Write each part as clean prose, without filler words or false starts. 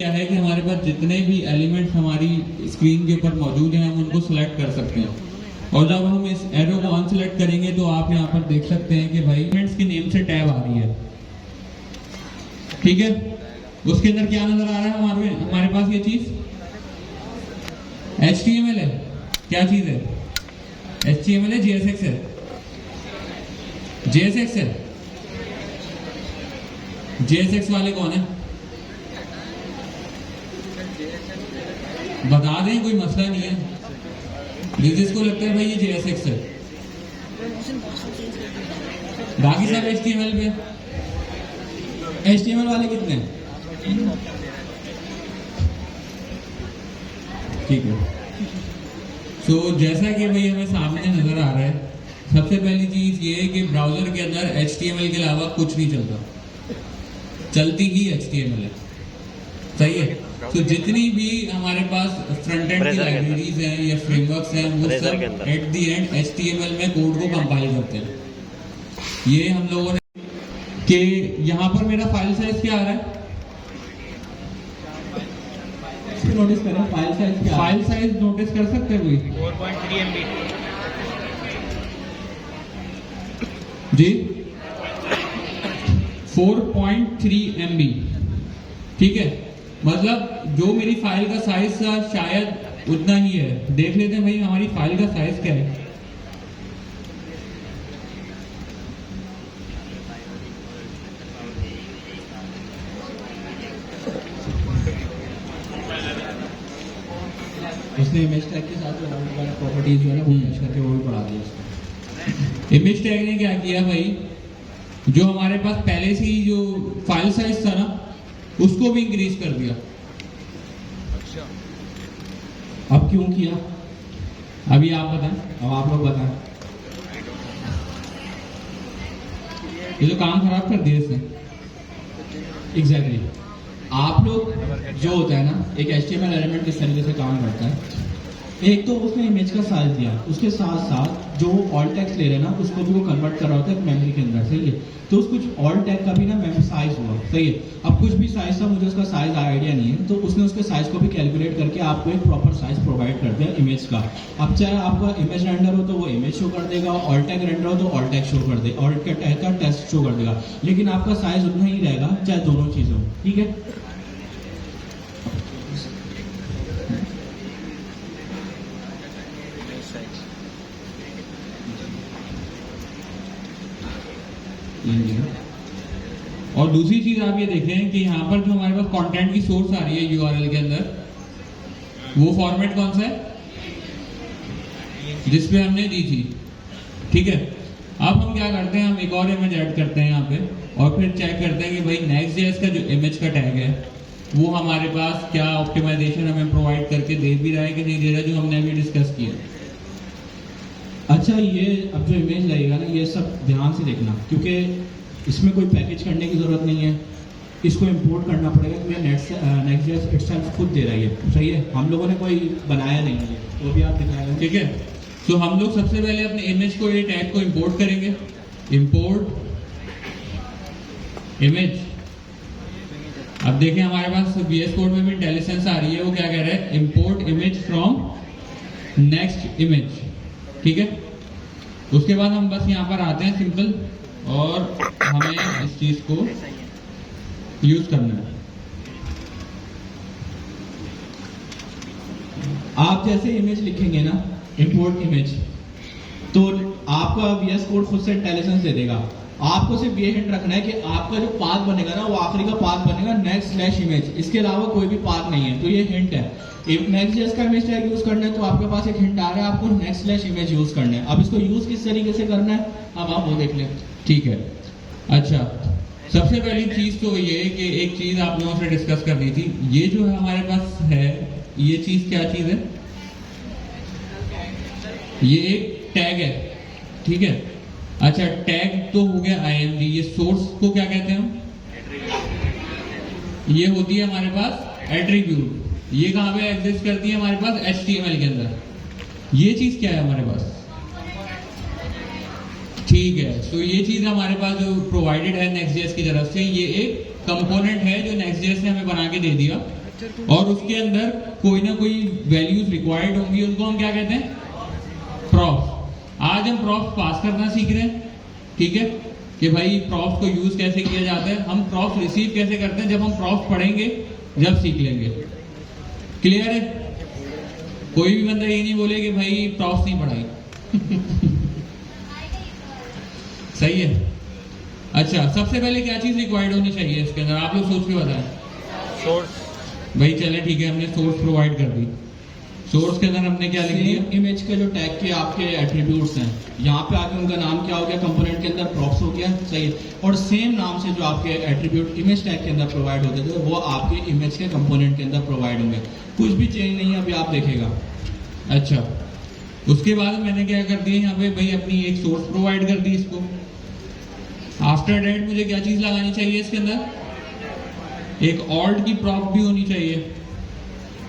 क्या है कि हमारे पास जितने भी एलिमेंट्स हमारी स्क्रीन के ऊपर मौजूद हैं हम उनको सिलेक्ट कर सकते हैं। और जब हम इस एरो को अनसिलेक्ट करेंगे तो आप यहाँ पर देख सकते हैं कि भाई एलिमेंट्स की नेम से टैब आ रही है। ठीक है, उसके अंदर क्या नजर आ रहा है हमारे पास ये चीज HTML है। क्या चीज है? HTML है, JSX है। JSX है। JSX वाले कौन है? बता दें, कोई मसला नहीं है। जिसको लगता है भाई ये JSX है, बाकी सब HTML पे। HTML वाले कितने हैं? ठीक है। तो जैसा कि भाई हमें सामने नजर आ रहा है, सबसे पहली चीज ये है कि ब्राउजर के अंदर HTML के अलावा कुछ नहीं चलता, चलती ही HTML है। सही है। तो जितनी भी हमारे पास फ्रंट एंड की लाइब्रेरीज हैं या फ्रेमवर्क्स हैं वो सब एट द एंड HTML में कोड को कंपाइल करते हैं। ये हम लोगों ने कि यहाँ पर मेरा फाइल साइज क्या आ रहा है, नोटिस करें। फाइल साइज क्या? फाइल साइज नोटिस कर सकते हैं कोई? 4.3 MB जी, 4.3 MB। ठीक है, मतलब जो मेरी फाइल का साइज था शायद उतना ही है। देख लेते हैं भाई हमारी फाइल का साइज क्या है। उसने इमेज टैग के साथ प्रॉपर्टीज जो है ना वो मैच करके वो भी बढ़ा दिया उसने। इमेज टैग ने क्या किया भाई, जो हमारे पास पहले से ही जो फाइल साइज था ना उसको भी इंक्रीज कर दिया। अब क्यों किया? अभी आप बताएं। अब आप लोग बताएं। ये तो काम खराब कर दिया इसने। एग्जैक्टली आप लोग जो होता है ना, एक HTML एलिमेंट किस तरीके से काम करता है। एक तो उसने इमेज का साइज दिया, उसके साथ साथ जो ऑल टेक्स्ट ले रहे हैं ना उसको भी वो कन्वर्ट कर रहा होता है मेमोरी के अंदर। सही है, तो उस कुछ ऑल टैग का भी ना मेमोरी साइज हुआ। सही है, अब कुछ भी साइज था, मुझे उसका साइज आइडिया नहीं है, तो उसने उसके साइज को भी कैलकुलेट करके आपको एक प्रॉपर साइज प्रोवाइड कर दिया इमेज का। अब चाहे आपका इमेज रेंडर हो तो वो इमेज शो कर देगा, ऑल टैग रेंडर हो तो ऑल टैग शो कर देगा, ऑल टैग का टेक्स्ट शो कर देगा, लेकिन आपका साइज उतना ही रहेगा चाहे दोनों चीजें हो। ठीक है, और दूसरी चीज आप ये देखें कि यहाँ पर जो हमारे पास कंटेंट की सोर्स आ रही है URL के अंदर, वो फॉर्मेट कौन सा है जिसपे हमने दी थी। ठीक है, अब हम क्या करते हैं, हम एक और इमेज ऐड करते हैं यहाँ पे और फिर चेक करते हैं कि भाई Next.js का जो इमेज का टैग है वो हमारे पास क्या ऑप्टिमाइजेशन हमें प्रोवाइड करके दे भी रहा है कि नहीं दे रहा, जो हमने अभी डिस्कस किया। अच्छा ये अब जो इमेज लगेगा ना ये सब ध्यान से देखना, क्योंकि इसमें कोई पैकेज करने की जरूरत नहीं है, इसको इंपोर्ट करना पड़ेगा क्योंकि Next.js इटसेल्फ खुद दे रहा है। सही है, हम लोगों ने कोई बनाया नहीं है, वो भी आप दिखाएंगे। ठीक है, तो हम लोग सबसे पहले अपने इमेज को, ये टैग को इंपोर्ट करेंगे। Import image. अब देखें हमारे पास VS कोड में भी इंटेलिजेंस आ रही है, वो क्या कह रहा है, import image from next image. ठीक है, उसके बाद हम बस यहाँ पर आते हैं सिंपल, और हमें इस चीज को यूज करना है। आप जैसे इमेज लिखेंगे ना इंपोर्ट इमेज, तो आपका VS कोड खुद से इंटेलिजेंस दे देगा। आपको सिर्फ ये हिंट रखना है कि आपका जो पाथ बनेगा ना वो आखिरी का पाथ बनेगा next/image, इसके अलावा कोई भी पाथ नहीं है। तो ये हिंट है। Next.js का इमेज टैग यूज करना है तो आपके पास एक हिंट आ रहा है, आपको next/image यूज करना है। अब इसको यूज किस तरीके से करना है अब आप वो देख लें। ठीक है, अच्छा सबसे पहली चीज तो ये है कि एक चीज आप लोगों से डिस्कस करनी थी। ये जो है हमारे पास है, ये चीज क्या चीज है, ये एक टैग है। ठीक है, अच्छा टैग तो हो गया IMG। ये सोर्स को क्या कहते हैं हम, ये होती है हमारे पास एट्रीब्यूट। ये कहाँ पे एग्जिस्ट करती है हमारे पास HTML के अंदर। ये चीज क्या है हमारे पास, ठीक है, तो ये चीज हमारे पास जो प्रोवाइडेड है Next.js की तरफ से, ये एक कंपोनेंट है जो Next.js ने हमें बना के दे दिया। और उसके अंदर कोई ना कोई वैल्यूज रिक्वायर्ड होंगी, उनको हम क्या कहते हैं, प्रॉप्स। आज हम प्रॉप्स पास करना सीख रहे हैं, ठीक है, कि भाई प्रॉप्स को यूज कैसे किया जाता है, हम प्रॉप्स रिसीव कैसे करते हैं, जब हम प्रॉप्स पढ़ेंगे जब सीख लेंगे। क्लियर है? कोई भी बंदा ये नहीं बोले कि भाई प्रॉप्स नहीं पढ़ाई। सही है। अच्छा, सबसे पहले क्या चीज रिक्वायर्ड होनी चाहिए इसके अंदर, आप लोग सोच के बताएं। सोर्स। भाई चले ठीक है, हमने सोर्स प्रोवाइड कर दी। सोर्स के अंदर हमने क्या लिख दिया? इमेज के जो टैग के आपके एट्रीब्यूट्स हैं, यहाँ पे आके उनका नाम क्या हो गया, कंपोनेंट के अंदर प्रॉप्स हो गया, सही है। और सेम नाम से जो आपके एट्रीब्यूट इमेज टैग के अंदर प्रोवाइड होते थे, वो आपके इमेज के कंपोनेंट के अंदर प्रोवाइड होंगे। कुछ भी चेंज नहीं है, अभी आप देखेगा। अच्छा, उसके बाद मैंने क्या कर दिया यहाँ पे, भाई अपनी एक सोर्स प्रोवाइड कर दी इसको। आफ्टर दैट मुझे क्या चीज लगानी चाहिए इसके अंदर, एक ऑल्ट की प्रॉप भी होनी चाहिए।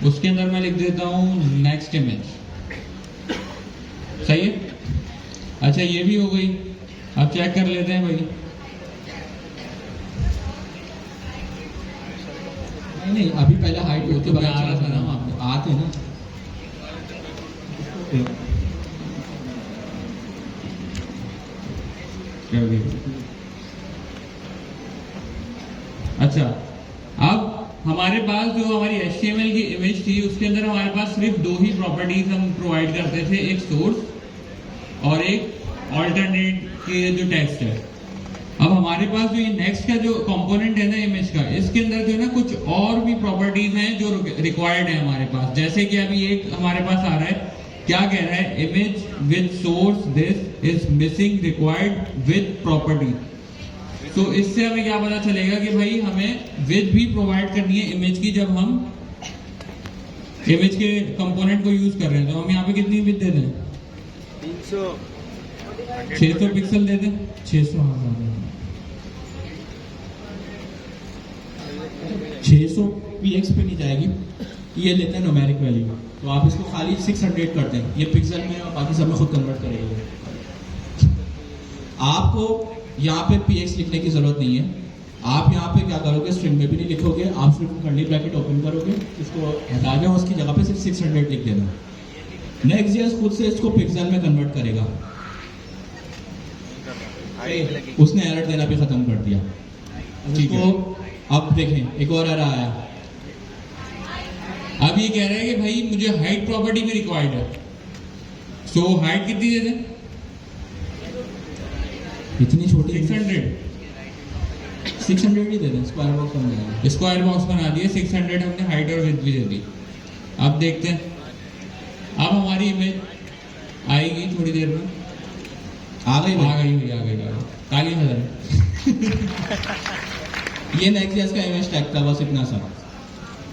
उसके अंदर मैं लिख देता हूं नेक्स्ट इमेज। सही है। अच्छा, ये भी हो गई। अब चेक कर लेते हैं भाई। नहीं, अभी पहले हाइट होती मैं आ रहा था ना वहाँ पे। आते ना। अच्छा, अब हमारे पास जो हमारी HTML की इमेज थी, उसके अंदर हमारे पास सिर्फ दो ही प्रॉपर्टीज हम प्रोवाइड करते थे, एक सोर्स और एक ऑल्टरनेट के जो टेक्स्ट है। अब हमारे पास जो ये नेक्स्ट का जो कंपोनेंट है ना इमेज का, इसके अंदर जो है ना कुछ और भी प्रॉपर्टीज हैं जो रिक्वायर्ड है हमारे पास। जैसे कि अभी एक हमारे पास आ रहा है, क्या कह रहा है, image with source this is missing required with property. तो इससे हमें क्या पता चलेगा कि भाई हमें विद भी प्रोवाइड करनी है इमेज की, जब हम इमेज के कंपोनेंट को यूज कर रहे हैं। तो हम यहाँ पे कितनी विद दे दें, 600 पिक्सल दे दें। 600 px पे नहीं जाएगी, ये लेते हैं न्यूमेरिक वैल्यू, तो आप इसको खाली 600 करते हैं, ये पिक्सल में और बाकी सब में खुद कन्वर्ट करेगा। आपको यहाँ पे px लिखने की जरूरत नहीं है। आप यहाँ पे क्या करोगे, स्ट्रिंग में भी नहीं लिखोगे, आप सिर्फ कर्ली ब्रैकेट ओपन करोगे, इसको हटा के उसकी जगह पे सिर्फ 600 लिख देना। नेक्स्ट खुद से इसको पिक्सल में कन्वर्ट करेगा। उसने एरर देना भी खत्म कर दिया। ठीक है। अब देखें, एक और एरर आया। अब ये कह रहा है कि भाई मुझे हाइट प्रॉपर्टी भी रिक्वायर्ड है। सो हाइट कितनी दे दें, इतनी छोटी 600 ही दे दें, स्क्वायर बॉक्स बन जाएगा। स्क्वायर बॉक्स बना दिए, 600 हमने हाइट और विड्थ भी दे दी। अब देखते हैं, अब हमारी इमेज आएगी थोड़ी देर में। आ गई ताली बजाएं। ये नेक्स्ट का इमेज टैग था, बस इतना सा।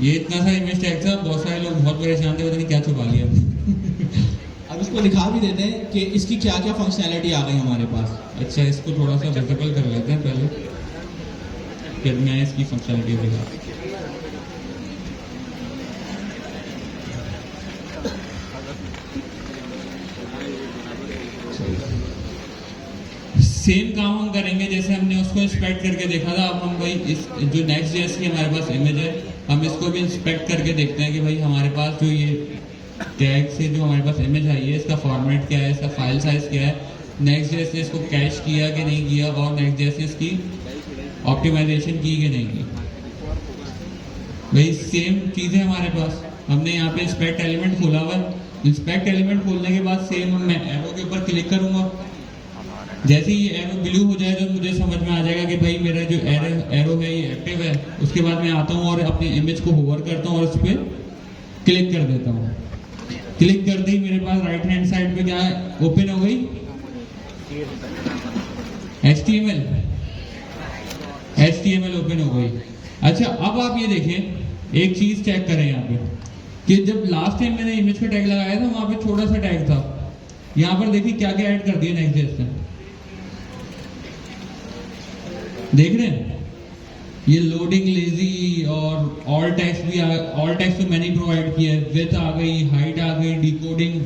ये इतना सा इमेज टैग था, बहुत सारे लोग बहुत परेशान थे, पता नहीं क्या छुपा लिया। अब इसको दिखा भी देते हैं कि इसकी क्या क्या फंक्शनैलिटी आ गई हमारे पास। अच्छा, इसको थोड़ा सा विजिबल कर लेते हैं पहले, फिर मैं इसकी फंक्शनैलिटी दिखा। सेम काम हम करेंगे जैसे हमने उसको इंस्पेक्ट करके देखा था। अब हम भाई इस जो नेक्स्ट जेएस की हमारे पास इमेज है, हम इसको भी इंस्पेक्ट करके देखते हैं कि भाई हमारे पास जो ये टैग से जो हमारे पास इमेज आई है, इसका फॉर्मेट क्या है, इसका फाइल साइज क्या है, नेक्स्ट जेएस ने इसको कैश किया कि नहीं किया, और नेक्स्ट जेएस ने इसकी ऑप्टिमाइजेशन की कि नहीं की। भाई सेम चीज़ है हमारे पास। हमने यहाँ पे इंस्पेक्ट एलिमेंट खोला हुआ है। इंस्पेक्ट एलिमेंट खोलने के बाद सेम मैं एरो के ऊपर क्लिक करूंगा। जैसे ही ये एरो ब्लू हो जाए तो मुझे समझ में आ जाएगा कि भाई मेरा जो एरो है ये एक्टिव है। उसके बाद मैं आता हूँ और अपनी इमेज को होवर करता हूँ और उस पर क्लिक कर देता हूँ। क्लिक करते ही मेरे पास राइट हैंड साइड पे क्या ओपन हो गई, HTML ओपन हो गई। अच्छा, अब आप ये देखें, एक चीज चेक करें यहाँ पे कि जब लास्ट टाइम मैंने इमेज का टैग लगाया था वहां पे छोटा सा टैग था। यहाँ पर देखिए क्या क्या ऐड कर दिया नेक्स्ट जेएस ने। देख रहे हैं, ये लोडिंग लेजी और ऑल टेक्स्ट भी ऑल टेक्स्ट तो मैंने प्रोवाइड किया है, विड्थ आ गई, हाइट आ गई, डिकोडिंग,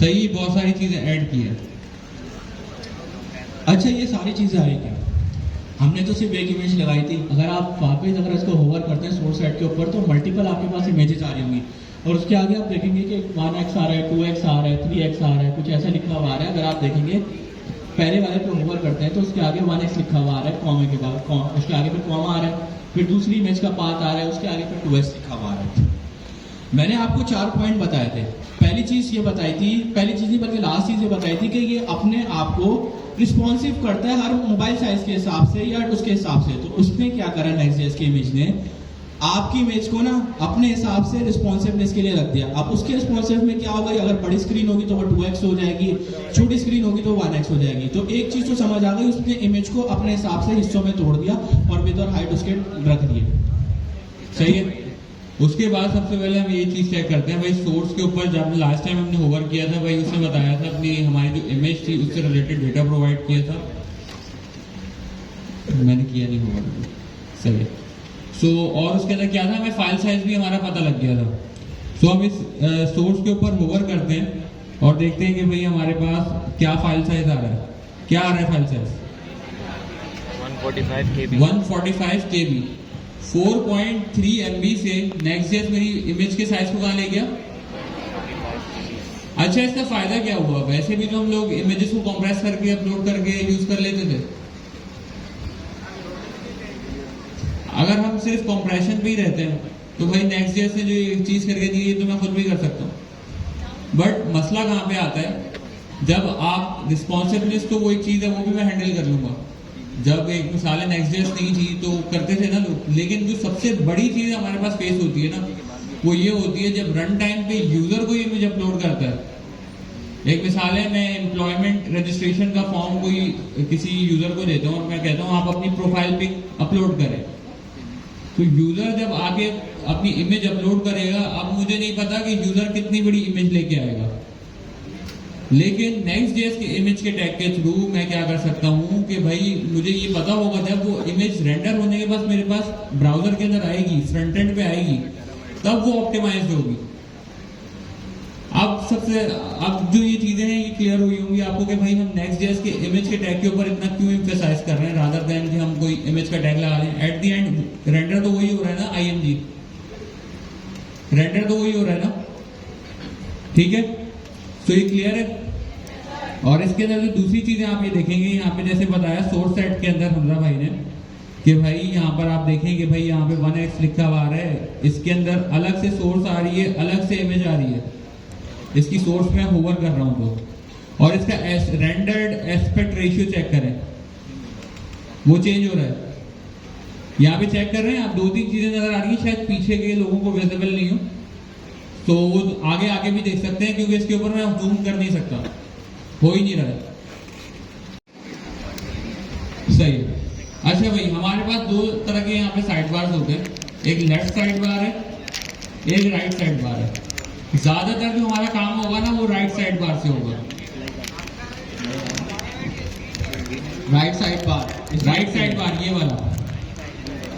सही बहुत सारी चीजें ऐड की है। अच्छा, ये सारी चीजें आई क्या? हमने तो सिर्फ एक इमेज लगाई थी। अगर आप वापस अगर इसको होवर करते हैं सोर्स सेट के ऊपर तो मल्टीपल आपके पास इमेजेस आ रही होंगी और उसके आगे आप देखेंगे कि 1x आ रहा है, 2x आ रहा है, 3x आ रहा है, कुछ ऐसा लिखा हुआ आ रहा है। अगर आप देखेंगे पहले वाले पे होवर करते हैं तो उसके आगे 1x लिखा हुआ आ रहा है कॉमा के बाद, उसके आगे पे कॉमा आ रहा है, फिर दूसरी इमेज का पाथ आ रहा है, उसके आगे पे 2x लिखा हुआ आ रहा है। मैंने आपको 4 पॉइंट बताए थे। पहली चीज ये बताई थी, पहली चीज नहीं बल्कि लास्ट चीज ये बताई थी कि ये अपने आप को रिस्पॉन्सिव करता है हर मोबाइल साइज के हिसाब से या उसके हिसाब से। तो उसने क्या करा Next.js की इमेज ने, आपकी इमेज को ना अपने हिसाब से रिस्पॉन्सिवनेस के लिए रख दिया। अब उसके रिस्पॉन्सिव में क्या होगा, अगर बड़ी स्क्रीन होगी तो वो 2x हो जाएगी, छोटी स्क्रीन होगी तो 1x हो जाएगी। तो एक चीज तो समझ आ गई, उसने इमेज को अपने हिसाब से हिस्सों में तोड़ दिया और विद और हाइट उसके रख दिए। सही है। उसके बाद सबसे पहले हम ये चीज चेक करते हैं भाई, सोर्स के ऊपर जब लास्ट टाइम हमने होवर किया था भाई, उसने बताया था अपनी हमारी जो इमेज थी उससे रिलेटेड डेटा प्रोवाइड किया था। मैंने किया नहीं होवर, सही है। और उसके अंदर क्या था, हमें फाइल साइज भी हमारा पता लग गया था। हम इस सोर्स के ऊपर होवर करते हैं और देखते हैं कि भाई हमारे पास क्या फाइल साइज आ रहा है। क्या आ रहा है फाइल साइज? 145 KB। 4.3 MB से Next.js मेरी इमेज के साइज को कहाँ ले गया? अच्छा, इसका फायदा क्या हुआ? वैसे भी तो हम लोग इमेजेस को कंप्रेस करके अपलोड करके यूज कर लेते थे। अगर हम सिर्फ कंप्रेशन पे ही रहते हैं तो भाई Next.js ने जो ये चीज करके दी है तो मैं खुद भी कर सकता हूँ। बट मसला कहाँ पे आता है, जब आप रिस्पॉन्सिवनेस तो वो एक चीज है, वो भी मैं हैंडल कर लूंगा। जब एक मिसाल है Next.js नहीं थी तो करते थे ना लोग, लेकिन जो सबसे बड़ी चीज हमारे पास फेस होती है ना, वो ये होती है जब रन टाइम पे यूजर को इमेज अपलोड करता है। एक मिसाल है, मैं एम्प्लॉयमेंट रजिस्ट्रेशन का फॉर्म कोई किसी यूजर को देता हूँ और मैं कहता हूँ आप अपनी प्रोफाइल पिक अपलोड करें। तो यूजर जब आगे अपनी इमेज अपलोड करेगा, अब मुझे नहीं पता कि यूजर कितनी बड़ी इमेज लेके आएगा, लेकिन Next.js के इमेज के टैग के थ्रू मैं क्या कर सकता हूँ कि भाई मुझे ये पता होगा जब वो इमेज रेंडर होने के बाद मेरे पास ब्राउजर के अंदर आएगी, फ्रंट एंड पे आएगी, तब वो ऑप्टिमाइज्ड होगी। अब जो ये चीजें हैं ये क्लियर हुई होंगी आपको कि भाई हम Next.js के इमेज के टैग के ऊपर इतना क्यों एम्फेसाइज कर रहे हैं रादर देन कि हम कोई इमेज का टैग लगा दें। एट द एंड रेंडर तो वही हो रहा है ना, IMG रेंडर तो वही हो रहा है ना, ठीक है। तो ये क्लियर है। और इसके अंदर जो दूसरी चीजें आप ये देखेंगे, यहाँ पे जैसे बताया सोर्स सेट के अंदर हमजा भाई ने कि भाई यहाँ पर आप देखेंगे भाई यहाँ पे 1x लिखा हुआ आ रहा है, इसके अंदर अलग से सोर्स आ रही है, अलग से इमेज आ रही है। इसकी सोर्स में होवर कर रहा हूँ तो, और इसका रेंडर्ड एस्पेक्ट रेशियो चेक करें, वो चेंज हो रहा है। यहाँ पे चेक कर रहे हैं आप, 2-3 चीजें नजर आ रही है, शायद पीछे के लोगों को विजिबल नहीं हो तो वो आगे भी देख सकते हैं, क्योंकि इसके ऊपर मैं जूम कर नहीं सकता, हो ही नहीं रहा है। सही है। अच्छा भाई, हमारे पास 2 तरह के यहाँ पे साइड बार्स होते हैं, एक लेफ्ट साइड बार है, एक राइट साइड बार है। ज्यादातर जो हमारा काम होगा ना वो राइट साइड बार से होगा। राइट साइड बार ये वाला,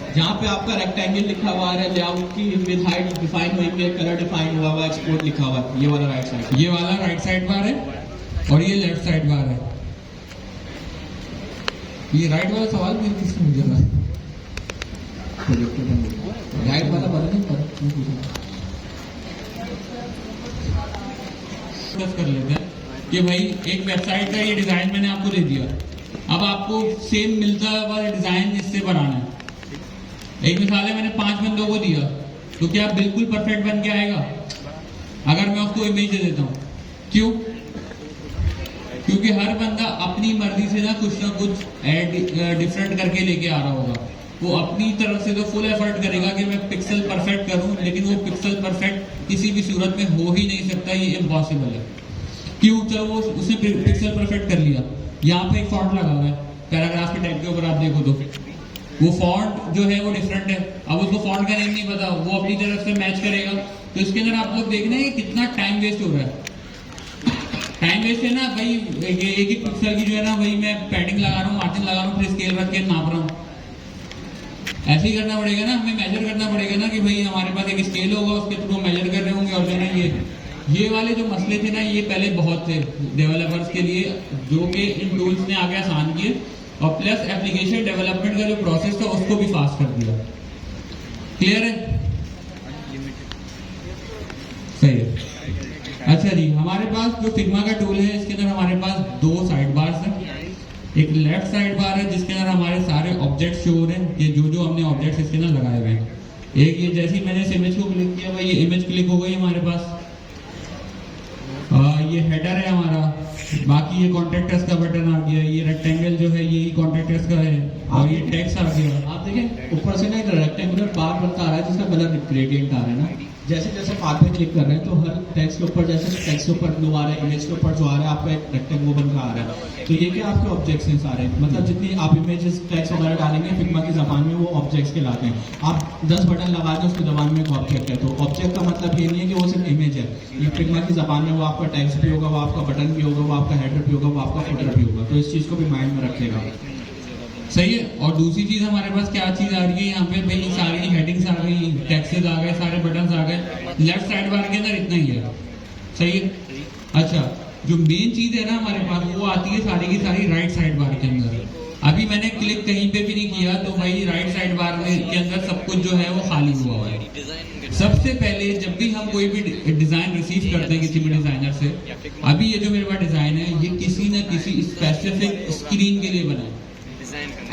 जहाँ पे आपका रेक्टेंगल लिखा हुआ है, लेआउट की विद हाइट डिफाइन हुई है, कलर डिफाइन हुआ हुआ, एक्सपोर्ट लिखा हुआ है, ये वाला राइट साइड, ये वाला राइट साइड बार है और ये लेफ्ट साइड बार है। ये राइट वाला सवाल भी किसने मुझे राइट वाला पता नहीं कर लेते हैं कि भाई एक वेबसाइट का ये डिजाइन मैंने आपको दे दिया, अब आपको सेम मिलता हुआ डिजाइन इससे बनाना है। एक मिसाल है, मैंने 5 बंदों को दिया, तो क्या बिल्कुल परफेक्ट बन के आएगा अगर मैं उसको इमेज दे देता हूँ? क्यों? क्योंकि हर बंदा अपनी मर्जी से ना कुछ डिफरेंट करके लेके आ रहा होगा। वो अपनी तरफ से तो फुल एफर्ट करेगा कि मैं पिक्सल परफेक्ट करूं, लेकिन वो पिक्सल परफेक्ट किसी भी सूरत में हो ही नहीं सकता, ये इम्पॉसिबल है। क्यों? चलो वो उसने पिक्सल परफेक्ट कर लिया, यहाँ पे एक फॉन्ट लगा हुआ है पैराग्राफ के टैग के ऊपर, आप देखो तो वो फॉन्ट जो है वो डिफरेंट है। अब उसको फॉन्ट का नेम नहीं पता, वो अपनी तरफ से मैच करेगा, तो इसके अंदर आप लोग देखना है कितना टाइम वेस्ट हो रहा है। टाइम वेस्ट है ना भाई, एक एक पिक्सल की जो है ना भाई मैं पैडिंग लगा रहा हूँ, मार्जिन लगा रहा हूँ, फिर स्केल रख के नाप रहा हूँ। ऐसे ही करना पड़ेगा ना, हमें मेजर करना पड़ेगा ना कि भाई हमारे पास एक स्केल होगा, उसके थ्रू मेजर कर रहे होंगे। और जो है ये वाले जो मसले थे ना, ये पहले बहुत थे डेवलपर्स के लिए, जो कि इन टूल्स ने आगे आसान किए। और प्लस एप्लीकेशन डेवलपमेंट का जो प्रोसेस था उसको भी फास्ट कर दिया। क्लियर है? सही है। अच्छा जी, हमारे पास जो फिग्मा का टूल है इसके अंदर हमारे पास दो साइड बार्स हैं। एक लेफ्ट साइड बार है जिसके अंदर हमारे सारे ऑब्जेक्ट्स शो हो रहे हैं, ये जो हमने ऑब्जेक्ट्स इसके अंदर लगाए हुए हैं। एक ये जैसे ही मैंने इस इमेज को क्लिक किया भाई ये इमेज क्लिक हो गई हमारे पास। ये हेडर है हमारा, बाकी ये कॉन्टेक्टर्स का बटन आ गया, ये रेक्टेंगल जो है यही कॉन्टेक्टर्स का है और ये टेक्स्ट आ गया। आप देखें ऊपर से ना एक रेक्टेंगुलर बार बनता आ रहा है जिसका कलर ग्रेडियंट आ रहा है ना। जैसे जैसे बार पे क्लिक कर रहे हैं तो हर टेक्स्ट के ऊपर, जैसे टेक्स्ट के ऊपर ग्लो आ रहा है, इमेज के ऊपर जो आ रहा है आपका एक रेक्टेंगल बन का आ रहा है। तो ये क्या आपके ऑब्जेक्ट्स हैं सारे, मतलब जितनी आप इमेजेस टेक्स्ट वगैरह डालेंगे फिग्मा की जबान में वो ऑब्जेक्ट्स कहलाते हैं। आप 10 बटन लगा दें उसकी जबान में एक ऑब्जेक्ट है, तो ऑब्जेक्ट का मतलब ये नहीं है कि वो सिर्फ इमेज है। ये फिग्मा की जबान में वो आपका टेक्स्ट भी होगा, वो आपका बटन भी होगा, वो आपका हेडर भी होगा, वो आपका फुटर भी होगा। तो इस चीज को भी माइंड में रखिएगा। सही है। और दूसरी चीज हमारे पास क्या चीज आ रही है यहाँ पे भाई, सारी हेडिंग्स आ गई, टेक्स्ट्स आ गए, सारे बटन्स आ गए। लेफ्ट साइड बार के अंदर इतना ही है। सही है। अच्छा, जो मेन चीज है ना हमारे पास वो आती है सारी की सारी राइट साइड बार के अंदर। अभी मैंने क्लिक कहीं पे भी नहीं किया तो भाई राइट साइड बार के अंदर सब कुछ जो है वो खाली हुआ है। सबसे पहले जब भी हम कोई भी डिजाइन रिसीव करते हैं किसी भी डिजाइनर से, अभी ये जो मेरे पास डिजाइन है ये किसी न किसी स्पेसिफिक स्क्रीन के लिए बना है।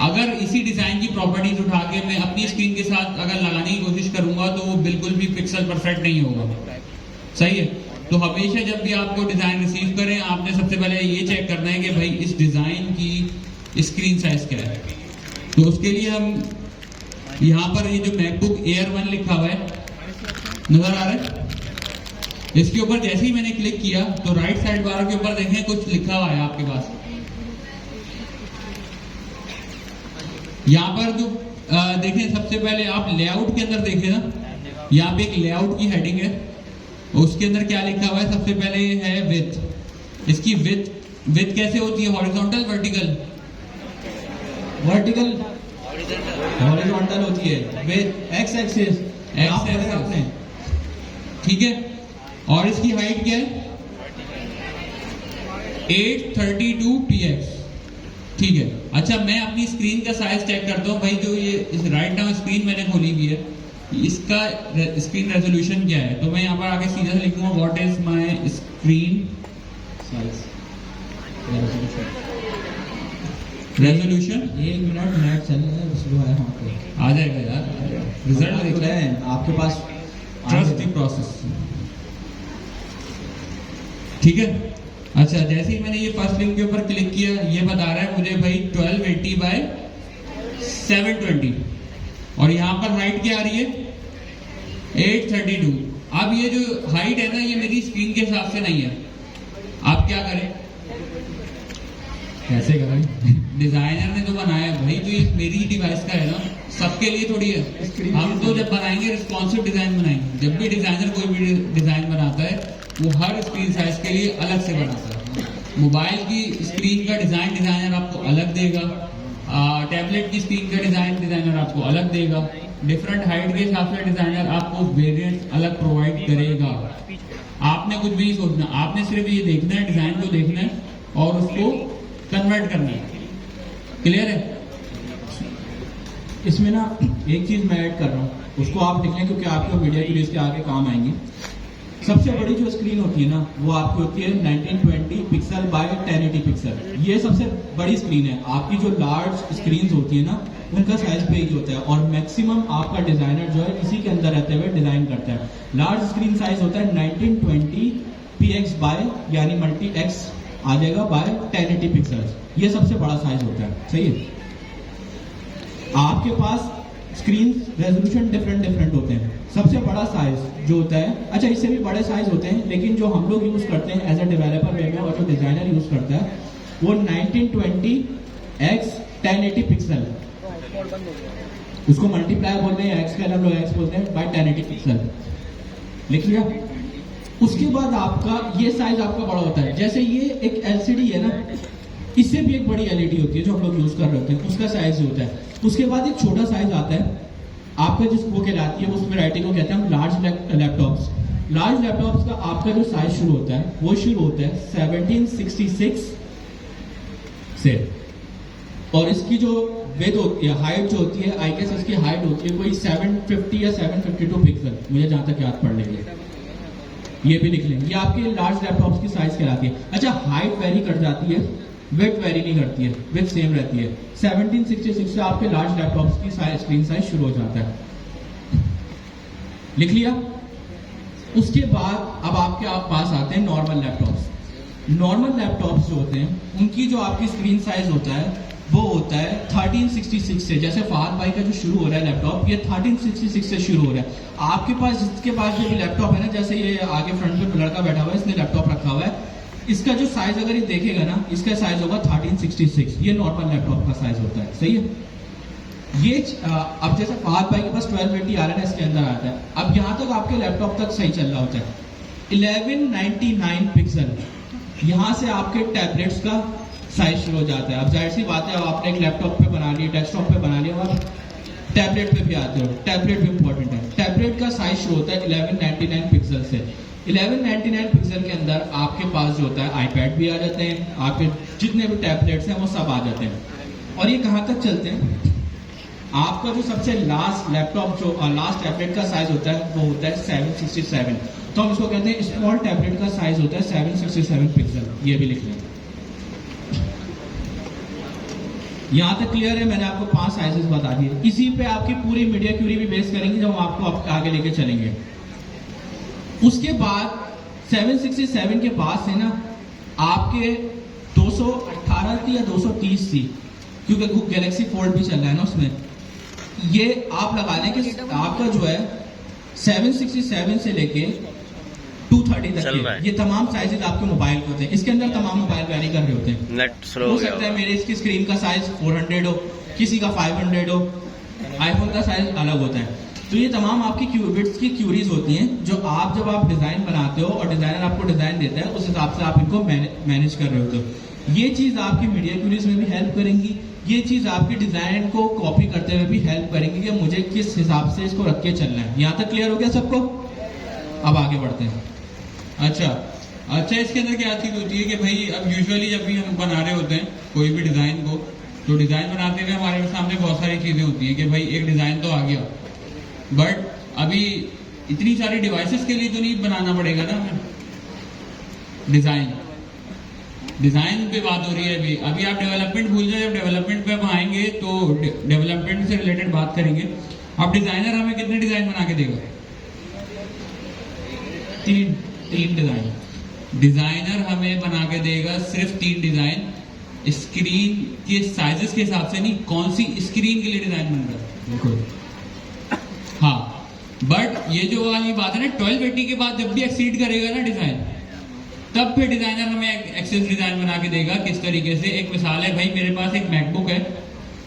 अगर इसी डिजाइन की प्रॉपर्टीज उठा के मैं अपनी स्क्रीन के साथ अगर लगाने की कोशिश करूंगा तो वो बिल्कुल भी पिक्सल परफेक्ट नहीं होगा। सही है। तो हमेशा जब भी आपको डिजाइन रिसीव करें आपने सबसे पहले ये चेक करना है कि भाई इस डिजाइन की स्क्रीन साइज क्या है। तो उसके लिए हम यहाँ पर ये जो मैकबुक एयर 1 लिखा हुआ है नजर आ रहा है, इसके ऊपर जैसे ही मैंने क्लिक किया तो राइट साइड बार के ऊपर देखें कुछ लिखा हुआ है आपके पास। यहाँ पर जो देखें सबसे पहले आप लेआउट के अंदर देखें ना, यहाँ पे एक लेआउट की हेडिंग है, उसके अंदर क्या लिखा हुआ है सबसे पहले है विड्थ। इसकी विड्थ कैसे होती है, हॉरिजॉन्टल वर्टिकल? वर्टिकल हॉरिजॉन्टल होती है, विद एक्स एक्सिस आपने। ठीक है। और इसकी हाइट क्या है 832 px। ठीक है। अच्छा, मैं अपनी स्क्रीन का साइज चेक करता हूँ भाई। जो ये इस राइट नाउ स्क्रीन मैंने खोली हुई है इसका स्क्रीन रेजोल्यूशन क्या है, तो मैं यहाँ पर आगे सीधा लिखूंगा what is my screen size resolution. 1 minute net चलेगा स्लो है वहाँ पे, आ जाएगा यार, रिजल्ट देख रहे हैं आपके पास, ट्रस्ट द प्रोसेस। ठीक है। अच्छा, जैसे ही मैंने ये फर्स्ट लिंक के ऊपर क्लिक किया ये बता रहा है मुझे भाई 1280 बाय 720 और यहाँ पर हाइट क्या आ रही है 832। अब ये जो हाइट है ना ये मेरी स्क्रीन के हिसाब से नहीं है। आप क्या करें, कैसे करें? डिजाइनर ने तो बनाया है भाई, तो ये मेरी डिवाइस का है ना, सबके लिए थोड़ी है। हम तो जब बनाएंगे रिस्पॉन्सिव डिजाइन बनाएंगे। जब भी डिजाइनर कोई भी डिजाइन बनाता है वो हर स्क्रीन साइज के लिए अलग से बनाता है। मोबाइल की स्क्रीन का डिजाइन डिजाइनर आपको अलग देगा, टैबलेट की स्क्रीन का डिजाइन डिजाइनर आपको अलग देगा, डिफरेंट हाइट के हिसाब से डिजाइनर आपको वेरिएंट अलग प्रोवाइड करेगा। आपने कुछ भी नहीं सोचना, आपने सिर्फ ये देखना है, डिजाइन को देखना है और उसको कन्वर्ट करना है। क्लियर है? इसमें ना एक चीज मैं ऐड कर रहा हूँ, उसको आप लिख लें क्योंकि आपको मीडिया के लिए इसके आगे काम आएंगे। सबसे बड़ी जो स्क्रीन होती है ना वो आपकी होती है 1920 पिक्सल बाय 1080 पिक्सल। ये सबसे बड़ी स्क्रीन है। आपकी जो लार्ज स्क्रीन होती है ना उनका साइज पे ही होता है और मैक्सिमम आपका डिजाइनर जो है इसी के अंदर रहते हुए डिजाइन करता है। लार्ज स्क्रीन साइज होता है 1920 px बाय यानी मल्टी एक्स आ जाएगा बाय 1080 पिक्सल। ये सबसे बड़ा साइज होता है। सही है। आपके पास स्क्रीन रेजोल्यूशन डिफरेंट होते हैं। सबसे बड़ा साइज जो होता है, अच्छा इससे भी बड़े साइज होते हैं लेकिन जो हम लोग यूज करते हैं एज अ डेवलपर वे में और जो डिजाइनर यूज करता है वो 1920 x 1080 पिक्सल, उसको मल्टीप्लाई बोलते हैं, एक्स का हम लोग एक्स बोलते हैं बाय 1080 पिक्सल। लिख लिया। उसके बाद आपका ये साइज आपका बड़ा होता है। जैसे ये एक एलसीडी है ना, इससे भी एक बड़ी एलईडी होती है जो हम लोग यूज कर रहे होते हैं, उसका साइज होता है। उसके बाद एक छोटा साइज आता है आपका जिसको कहलाती है उस वैरायटी को कहते हैं हम लार्ज लैपटॉप्स। लार्ज लैपटॉप्स का आपका जो साइज शुरू होता है वो शुरू होता है 1766 से। और इसकी जो विड्थ होती है, हाइट जो होती है, आई गेस इसकी हाइट होती है कोई 750 या 752 पिक्सल, मुझे जहां तक याद पड़ रही है, ये भी लिख लेंगे। ये आपके लार्ज लैपटॉप्स की साइज कहलाती है। अच्छा, हाइट वेरी कर जाती है, विड्थ वेरी नहीं करती है, विड्थ सेम रहती है। 1766 से आपके लार्ज लैपटॉप्स की साइज, स्क्रीन साइज शुरू हो जाता है। लिख लिया। उसके बाद अब आपके पास आते हैं नॉर्मल लैपटॉप्स। नॉर्मल लैपटॉप्स जो होते हैं उनकी जो आपकी स्क्रीन साइज होता है वो होता है 1366 से। जैसे फहद भाई का जो शुरू हो रहा है लैपटॉप, ये 1366 से शुरू हो रहा है। आपके पास, जिसके पास जो भी लैपटॉप है ना, जैसे ये आगे फ्रंट पे लड़का बैठा हुआ है, इसने लैपटॉप रखा हुआ है, इसका जो साइज अगर ये देखेगा ना, इसका साइज होगा 1366। ये नॉर्मल लैपटॉप का साइज होता है, सही है। ये अब जैसे फहद भाई के पास 1220 आ रहा है, इसके अंदर आता है। अब यहाँ तक आपके लैपटॉप तक सही चल रहा होता है। 1199 पिक्सल, यहाँ से आपके टैबलेट्स का साइज शुरू हो जाता है। अब जाहिर सी बात है, अब आपने एक लैपटॉप पे बना लिया, डेस्कटॉप पे बना लिया, और टैबलेट पे भी आते हो। टैबलेट भी इंपॉर्टेंट है। टैबलेट का साइज शुरू होता है 1199 पिक्सल से। 1199 पिक्सल के अंदर आपके पास जो होता है आईपैड भी आ जाते हैं, आपके जितने भी टैबलेट्स हैं वो सब आ जाते हैं। और ये कहाँ तक चलते हैं? आपका जो सबसे लास्ट लैपटॉप, जो लास्ट टैबलेट का साइज होता है वो होता है 767। तो हम इसको कहते हैं स्मॉल टैबलेट का साइज होता है 767 पिक्सल। ये भी लिख लें। यहां तक क्लियर है? मैंने आपको 5 साइजेस बता दिए। इसी पे आपकी पूरी मीडिया क्यूरी भी बेस करेंगे जब हम आपको आगे लेके चलेंगे। उसके बाद 767 के बाद से ना आपके 218 थी या 230 थी, क्योंकि गैलेक्सी फोल्ड भी चल रहा है ना उसमें। ये आप लगा लें कि आपका जो है 767 से लेके 230 तक है। ये तमाम साइजेस आपके मोबाइल के होते हैं। इसके अंदर तमाम मोबाइल वैरी कर रहे होते हैं। नेट स्लो हो सकता है मेरे इसकी स्क्रीन का साइज 400 हो, किसी का 500 हो, आईफोन का साइज अलग होता है। तो ये तमाम आपकी क्यूबिट्स की क्यूरीज होती हैं, जो आप जब आप डिजाइन बनाते हो और डिजाइनर आपको डिजाइन देता है, उस हिसाब से आप इनको मैनेज कर रहे होते हो। ये चीज आपकी मीडिया क्यूरीज में भी हेल्प करेंगी। ये चीज आपकी डिजाइन को कॉपी करते हुए भी हेल्प करेंगी कि मुझे किस हिसाब से इसको रख के चलना है। यहाँ तक क्लियर हो गया सबको? अब आगे बढ़ते हैं। अच्छा, इसके अंदर क्या चीज होती है कि भाई अब यूजुअली जब भी हम बना रहे होते हैं कोई भी डिजाइन को, तो डिजाइन बनाते हुए हमारे सामने बहुत सारी चीजें होती हैं कि भाई एक डिजाइन तो आ गया, बट अभी इतनी सारी डिवाइसेस के लिए तो नहीं बनाना पड़ेगा ना हमें डिजाइन पे बात हो रही है। अभी आप डेवलपमेंट भूल जाए, जब डेवलपमेंट पे हम आएंगे तो डेवलपमेंट से रिलेटेड बात करेंगे। अब डिजाइनर हमें कितने डिजाइन बना के देगा? 3 डिजाइन। डिजाइनर हमें बना के देगा सिर्फ 3 डिजाइन, स्क्रीन के साइजेस के हिसाब से नहीं, कौन सी स्क्रीन के लिए डिजाइन बन रहा है। बिल्कुल हाँ, बट ये जो वाली बात है ना, 1280 के बाद जब भी एक्सीड करेगा ना डिजाइन, तब फिर डिजाइनर हमें एक्सेस डिजाइन बना के देगा। किस तरीके से? एक मिसाल है भाई, मेरे पास एक मैकबुक है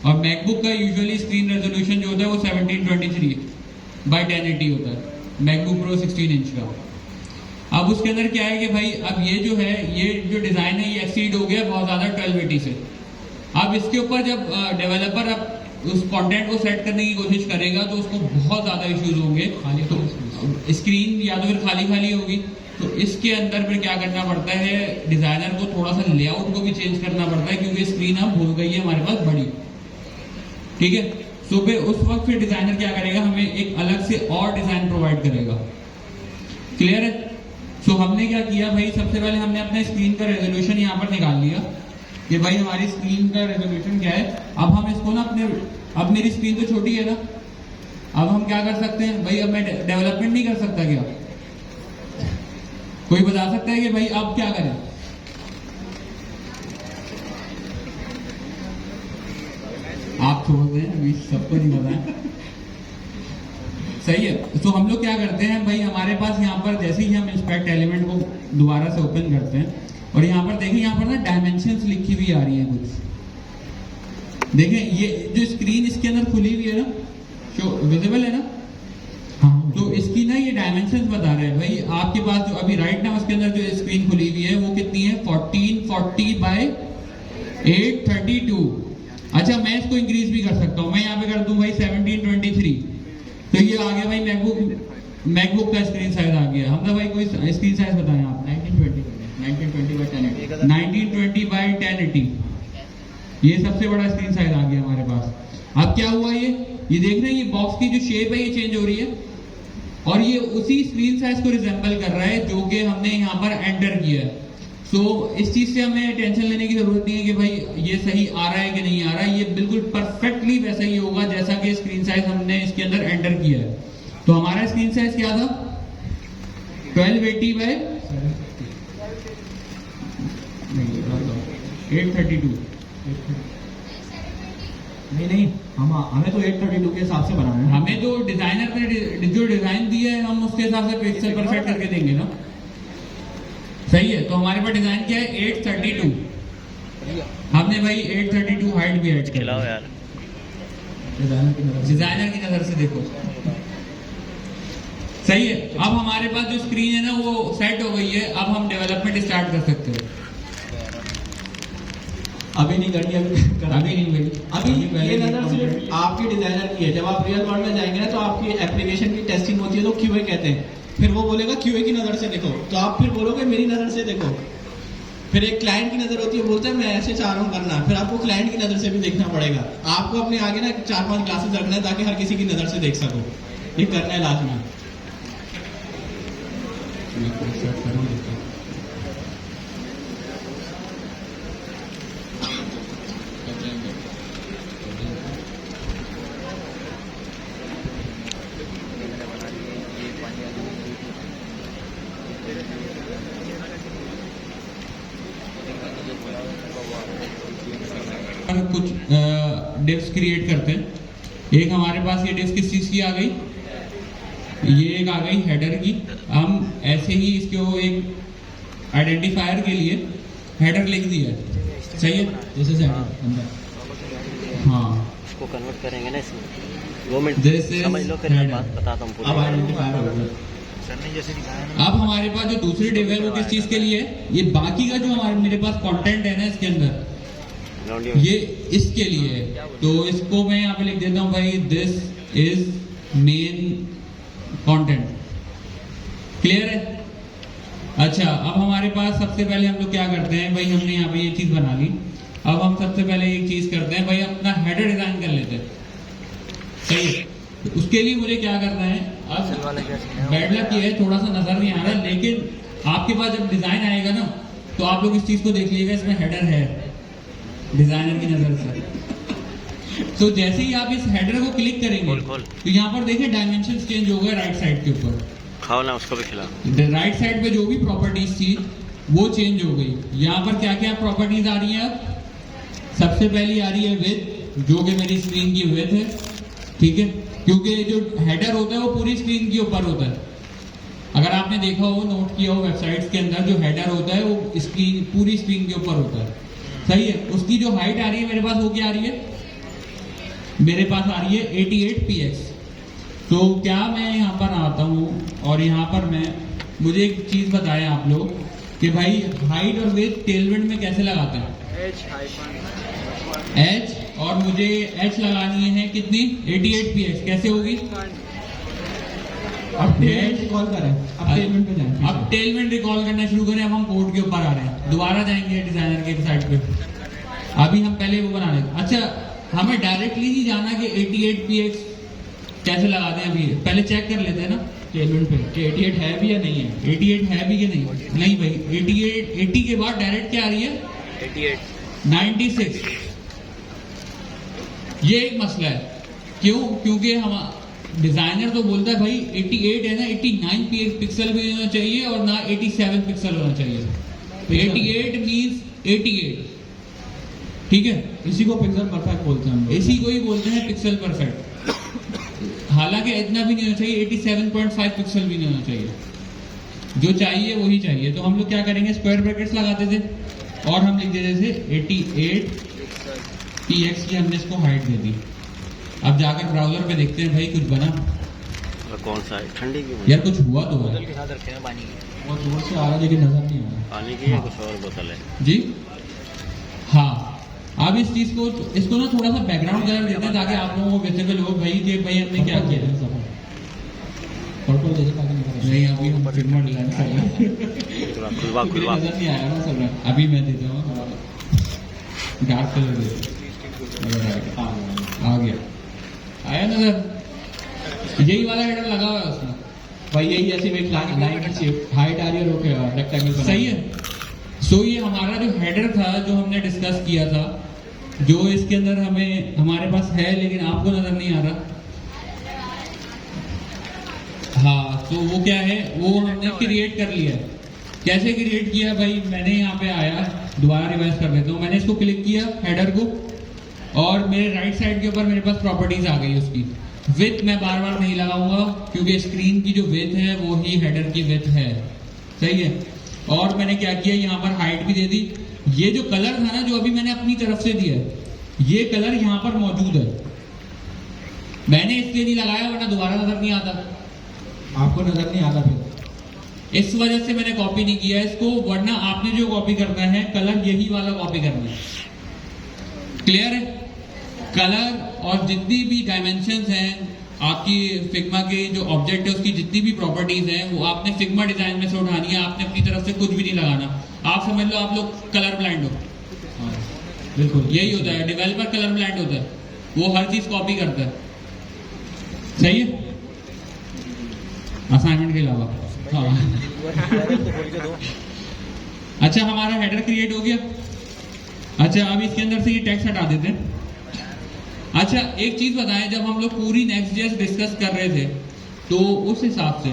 और मैकबुक का यूजुअली स्क्रीन रेजोल्यूशन जो होता है वो 1723 बाय 1080 होता है, मैकबुक प्रो 16 इंच का। अब उसके अंदर क्या है कि भाई अब ये जो है, ये जो डिजाइन है ये एक्सीड हो गया बहुत ज्यादा 1280 से। अब इसके ऊपर जब डेवलपर अब उस कंटेंट को सेट करने की कोशिश करेगा तो उसको बहुत ज्यादा इश्यूज होंगे। तो स्क्रीन या तो फिर खाली होगी, तो इसके अंदर फिर क्या करना पड़ता है, डिजाइनर को थोड़ा सा लेआउट को भी चेंज करना पड़ता है, क्योंकि स्क्रीन अब भूल गई है हमारे पास बड़ी। ठीक है, तो फिर उस वक्त फिर डिजाइनर क्या करेगा, हमें एक अलग से और डिजाइन प्रोवाइड करेगा। क्लियर है? तो हमने क्या किया भाई, सबसे पहले हमने अपने स्क्रीन का रेजोल्यूशन यहाँ पर निकाल लिया कि भाई हमारी स्क्रीन का रेजोल्यूशन क्या है। अब हम इसको ना अब मेरी स्क्रीन तो छोटी है ना, अब हम क्या कर सकते हैं भाई, अब मैं डेवलपमेंट नहीं कर सकता क्या? कोई बता सकता है कि भाई अब क्या करें? आप छोड़ दें, अभी सबको नहीं पता है। सही है। तो हम लोग क्या करते हैं भाई, हमारे पास यहाँ पर जैसे ही हम इंस्पेक्ट एलिमेंट को दोबारा से ओपन करते हैं और यहाँ पर देखें, यहाँ पर ना डायमेंशंस लिखी हुई आ रही है कुछ। देखें ये जो स्क्रीन इसके अंदर खुली हुई है ना, जो विजिबल है ना, हाँ, तो इसकी ना ये डायमेंशंस बता रहे हैं भाई। आपके पास जो अभी राइट नाउ उसके अंदर जो स्क्रीन खुली हुई है वो कितनी है, 1440 बाय 832। अच्छा, मैं इसको इंक्रीज भी कर सकता हूँ। मैं यहाँ पे कर दूं भाई 1723, तो ये आ गया भाई मैकबुक का स्क्रीन साइज आ गया। हम तो भाई कोई स्क्रीन साइज बताएं आप। 1920 बाय 1080, ये सबसे बड़ा स्क्रीन साइज आ गया हमारे पास। अब क्या हुआ, ये देख रहे हैं, ये बॉक्स की जो शेप है ये चेंज हो रही है और ये उसी स्क्रीन साइज को रिजेंबल कर रहा है जो कि हमने यहाँ पर एंटर किया है। सो इस चीज से हमें टेंशन लेने की जरूरत नहीं है कि भाई ये सही आ रहा है कि नहीं आ रहा है, ये बिल्कुल परफेक्टली वैसा ही होगा जैसा कि स्क्रीन साइज हमने इसके अंदर एंटर किया है। तो हमारा स्क्रीन साइज क्या था, 1280 बाय 832। नहीं हमें तो 832 के हिसाब से बनाना है। हमें जो डिजाइनर ने जो डिजाइन दिया है हम उसके हिसाब से पिक्सल परफेक्ट करके देंगे ना, सही है। तो हमारे पास डिजाइन क्या है 832, हमने भाई 832 हाइट भी ऐड किया यार, डिजाइनर की नजर से देखो, सही है। अब हमारे पास जो स्क्रीन है ना वो सेट हो गई है, अब हम डेवलपमेंट स्टार्ट कर सकते हैं। अभी नहीं करनी, अभी नहीं भाई, अभी ये नजर सिर्फ आपके डिजाइनर की है। जब आप रियल वर्ल्ड में जाएंगे ना तो आपकी एप्लीकेशन की टेस्टिंग होती है तो क्यूए कहते हैं, फिर वो बोलेगा क्यूए की नजर से देखो, तो आप फिर बोलोगे मेरी नजर से देखो। फिर एक क्लाइंट की नजर होती है, बोलता है मैं ऐसे चाह रहा हूँ करना, फिर आपको क्लाइंट की नजर से भी देखना पड़ेगा। आपको अपने आगे ना 4-5 ग्लासेस रखना है ताकि हर किसी की नजर से देख सको, ये करना है लाजमी। कुछ डिव्स क्रिएट करते हैं। एक हमारे पास ये डिव्स किस चीज की आ गई, ये एक आ गई हेडर की। हम ऐसे ही इसको एक आइडेंटिफायर के लिए हेडर लिख दिया, सही है, जैसे हाँ इसको कन्वर्ट करेंगे ना इसमें, 2 मिनट This is समझ लो, फिर मैं header। बात बताता हूँ पूरी। अब आइडेंटिफायर हो गया। अब हमारे पास जो दूसरी डिव है वो किस चीज के लिए है, ये बाकी का जो हमारे मेरे पास कंटेंट है ना इसके अंदर, ये इसके लिए है। तो इसको मैं यहाँ पे लिख देता हूँ भाई, this is main content. Clear है? अच्छा, अब हमारे पास सबसे पहले हम लोग क्या करते हैं भाई, हमने यहाँ पे ये चीज बना ली। अब हम सबसे पहले एक चीज करते हैं भाई, अपना हेडर डिजाइन कर लेते हैं, सही है। तो उसके लिए मुझे क्या करना है, अब बैड लक ये है थोड़ा सा नजर नहीं आ रहा, लेकिन आपके पास जब डिजाइन आएगा ना तो आप लोग इस चीज को देख लीजिएगा, इसमें हेडर है डिजाइनर की नजर से। तो जैसे ही आप इस हेडर को क्लिक करेंगे तो यहाँ पर देखिए डायमेंशन चेंज हो गए राइट साइड के ऊपर, खाओ ना उसको भी खिला। राइट साइड पे जो भी प्रॉपर्टीज थी वो चेंज हो गई। यहाँ पर क्या क्या प्रॉपर्टीज आ रही है, अब सबसे पहली आ रही है विड्थ, जो कि मेरी स्क्रीन की विड्थ है, ठीक है, क्योंकि जो हेडर होता है वो पूरी स्क्रीन के ऊपर होता है। अगर आपने देखा हो, नोट किया हो, वेबसाइट्स के अंदर जो हेडर होता है वो इसकी पूरी स्क्रीन के ऊपर होता है, सही है। उसकी जो हाइट आ रही है मेरे पास वो क्या आ रही है, मेरे पास आ रही है 88px। तो क्या मैं यहाँ पर आता हूँ और यहाँ पर मुझे एक चीज बताएं आप लोग कि भाई हाइट और विड्थ टेलविंड में कैसे लगाते हैं, एच, और मुझे एच लगानी है कितनी, 88px, कैसे होगी, अब टेलमेंट रिकॉल करें, अब टेलमेंट पे जाएं। अब टेलमेंट रिकॉल करना शुरू करें। अब हम कोड के ऊपर आ रहे हैं, दोबारा जाएंगे डिजाइनर के साइड पे। अभी हम पहले वो बना रहे, अच्छा हमें डायरेक्टली नहीं जाना कि 88px कैसे लगाते हैं, अभी पहले चेक कर लेते हैं ना टेलमेंट पे कि 88 है भी या नहीं है। 88 है भी कि नहीं भाई, 80 के बाद डायरेक्ट क्या आ रही है, 96। ये एक मसला है, क्यों, क्योंकि हम डिजाइनर तो बोलता है भाई 88 है ना, 89 पिक्सल भी होना चाहिए और ना 87 पिक्सल होना चाहिए। तो 88 मींस 88, ठीक है, इसी को पिक्सल परफेक्ट बोलते हैं हम लोग। इसी को ही बोलते हैं पिक्सल परफेक्ट। हालांकि इतना भी नहीं होना चाहिए, 87.5 पिक्सल भी नहीं होना चाहिए, जो चाहिए वही चाहिए। तो हम लोग क्या करेंगे, स्क्वायर ब्रैकेट्स लगाते थे और हम लिख देते थे 88px की, हमने इसको हाइट दे दी। अब जाकर ब्राउजर पे देखते हैं भाई कुछ बना, कौन सा है, ठंडी की यार कुछ हुआ तो है, बहुत दूर से आ रहा है लेकिन नजर नहीं आ रहा। पानी की है, कुछ और बोतल है जी। हाँ, अब इस चीज को, इसको ना थोड़ा सा बैकग्राउंड कलर देते हैं ताकि आप लोगों को विजिबल हो भाई कि भाई हमने क्या किया है। पर्पल जैसे ताकि नहीं, अभी हम फिल्म डिजाइन कर रहे हैं, खुलवा नजर नहीं आया ना सब। अभी मैं देता हूँ। डार्क कलर दे दो। आ गया, आया नजर। यही वाला हेडर लगा हुआ है उसमें भाई यही ऐसी एक लाइन की शेप हाइट आ रही है, ओके रेक्टेंगल सही है। सो ये हमारा जो हेडर था जो हमने डिस्कस किया था, जो इसके अंदर हमारे पास है लेकिन आपको नजर नहीं आ रहा। हाँ, तो वो क्या है, वो हमने क्रिएट कर लिया है। कैसे क्रिएट किया भाई, मैंने यहाँ पे आया, दोबारा रिवाइज कर देता हूँ। मैंने इसको क्लिक किया हेडर को, और मेरे राइट साइड के ऊपर मेरे पास प्रॉपर्टीज आ गई उसकी। विथ मैं बार बार नहीं लगाऊंगा क्योंकि स्क्रीन की जो विथ है वो ही हेडर की विथ है, सही है। और मैंने क्या किया, यहाँ पर हाइट भी दे दी। ये जो कलर था ना जो अभी मैंने अपनी तरफ से दिया, ये कलर यहाँ पर मौजूद है। मैंने इसलिए नहीं लगाया वरना दोबारा नजर नहीं आता, आपको नजर नहीं आता फिर। इस वजह से मैंने कॉपी नहीं किया इसको, वरना आपने जो कॉपी करना है कलर यही वाला कॉपी करना है। क्लियर है? कलर और जितनी भी डायमेंशंस हैं आपकी फिग्मा के जो ऑब्जेक्ट है उसकी जितनी भी प्रॉपर्टीज हैं वो आपने फिग्मा डिजाइन में से उठानी है। आपने अपनी तरफ से कुछ भी नहीं लगाना। आप समझ लो आप लोग कलर ब्लाइंड हो। बिल्कुल यही होता है, डेवलपर कलर ब्लाइंड होता है, वो हर चीज कॉपी करता है, सही है, असाइनमेंट के अलावा। हाँ। अच्छा, हमारा हेडर क्रिएट हो गया। अच्छा, अब इसके अंदर से ये टेक्स्ट हटा देते हैं। अच्छा, एक चीज बताएं, जब हम लोग पूरी Next.js डिस्कस कर रहे थे तो उस हिसाब से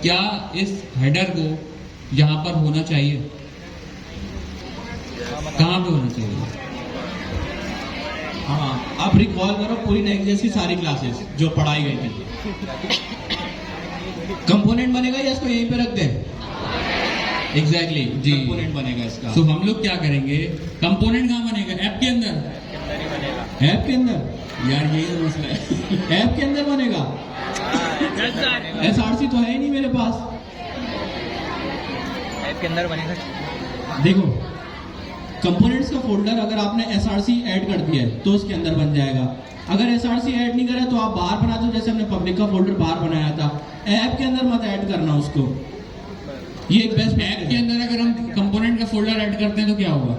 क्या इस हेडर को यहां पर होना चाहिए? कहां पे होना चाहिए? हाँ, आप रिकॉल करो पूरी Next.js की सारी क्लासेस जो पढ़ाई गई थी। कंपोनेंट बनेगा या इसको यहीं पे रख दें? एग्जैक्टली जी, कंपोनेंट बनेगा इसका। तो हम लोग क्या करेंगे, कंपोनेंट कहां बनेगा? ऐप के अंदर। ऐप के अंदर यार यही तो मसला है। ऐप के अंदर बनेगा। SRC तो है ही नहीं मेरे पास। ऐप के अंदर बनेगा। देखो, कंपोनेंट्स का फोल्डर अगर आपने SRC ऐड कर दिया है तो उसके अंदर बन जाएगा। अगर SRC ऐड नहीं करा तो आप बाहर बना दो, जैसे हमने पब्लिक का फोल्डर बाहर बनाया था। ऐप के अंदर मत ऐड करना उसको। ये एक बेस्ट ऐप के अंदर अगर हम कंपोनेंट का फोल्डर ऐड करते हैं तो क्या होगा?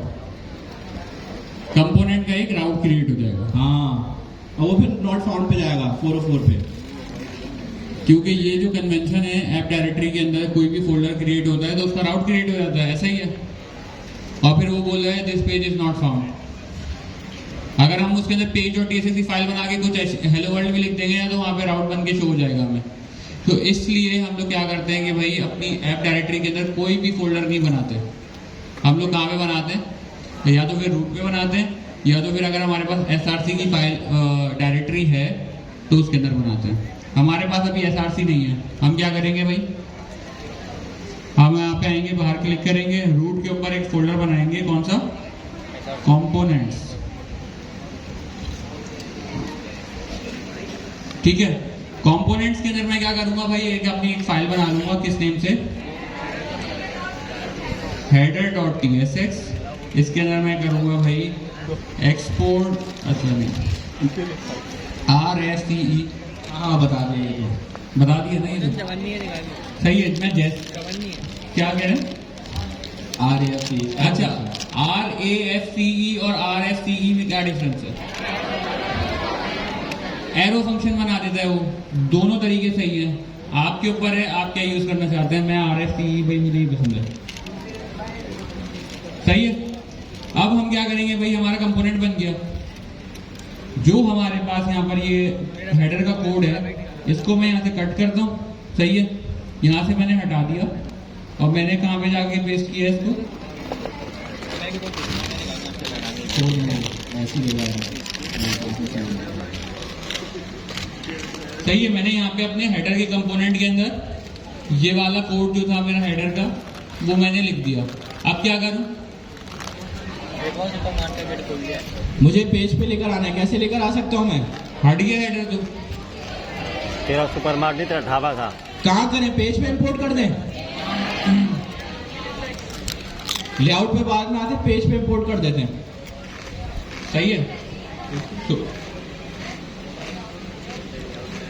कंपोनेंट का एक राउट क्रिएट हो जाएगा। हाँ, और वो फिर नॉट फाउंड पे जाएगा 404 पे। क्योंकि ये जो कन्वेंशन है ऐप डायरेक्टरी के अंदर कोई भी फोल्डर क्रिएट होता है तो उसका राउट क्रिएट हो जाता है, ऐसा ही है। और फिर वो बोल रहा है this page is not found. अगर हम उसके अंदर पेज और TSS फाइल बना के कुछ हेलो वर्ल्ड भी लिख देंगे ना तो वहाँ पे राउट बन के शो हो जाएगा हमें। तो इसलिए हम लोग क्या करते हैं कि भाई अपनी ऐप डायरेक्टरी के अंदर कोई भी फोल्डर नहीं बनाते। हम लोग कहाँ पे बनाते हैं? या तो फिर रूट पे बनाते हैं, या तो फिर अगर हमारे पास SRC की फाइल डायरेक्टरी है तो उसके अंदर बनाते हैं। हमारे पास अभी SRC नहीं है, हम क्या करेंगे भाई, हम यहाँ पे आएंगे, बाहर क्लिक करेंगे, रूट के ऊपर एक फोल्डर बनाएंगे, कौन सा? कंपोनेंट्स। ठीक है, कंपोनेंट्स के अंदर मैं क्या करूंगा भाई, अपनी एक फाइल बना लूंगा, किस नेम से? header.tsx। इसके अंदर मैं करूंगा भाई एक्सपोर्ट, अच्छा नहीं, RSCE। हाँ, बता दिए तो, बता दिए नहीं तो सही है। मैं जैसे क्या कह रहे हैं? RAFCE। अच्छा, RAFCE और RSCE में क्या डिफरेंस है? एरो फंक्शन बना देता है वो, दोनों तरीके सही है, आपके ऊपर है आप क्या यूज करना चाहते हैं। मैं RSCE भाई मुझे ही पसंद है, सही है। अब हम क्या करेंगे भाई, हमारा कंपोनेंट बन गया। जो हमारे पास यहाँ पर ये हेडर का कोड है इसको मैं यहाँ से कट करता हूँ, सही है। यहाँ से मैंने हटा दिया और मैंने कहाँ पे जाके पेस्ट किया इसको, ऐसी जगह सही है। मैंने यहाँ पे अपने हेडर के कंपोनेंट के अंदर ये वाला कोड जो था मेरा हेडर का वो मैंने लिख दिया। अब क्या करूँ, मुझे पेज पे लेकर आना है, कैसे लेकर आ सकता हूँ मैं? हट गया हेडर तो। तेरा सुपरमार्ट नहीं, तेरा ढाबा था। कहाँ करें? पेज पे इंपोर्ट कर दें? लेआउट पे बाद में आते, पेज पे इंपोर्ट कर देते हैं, सही है। तो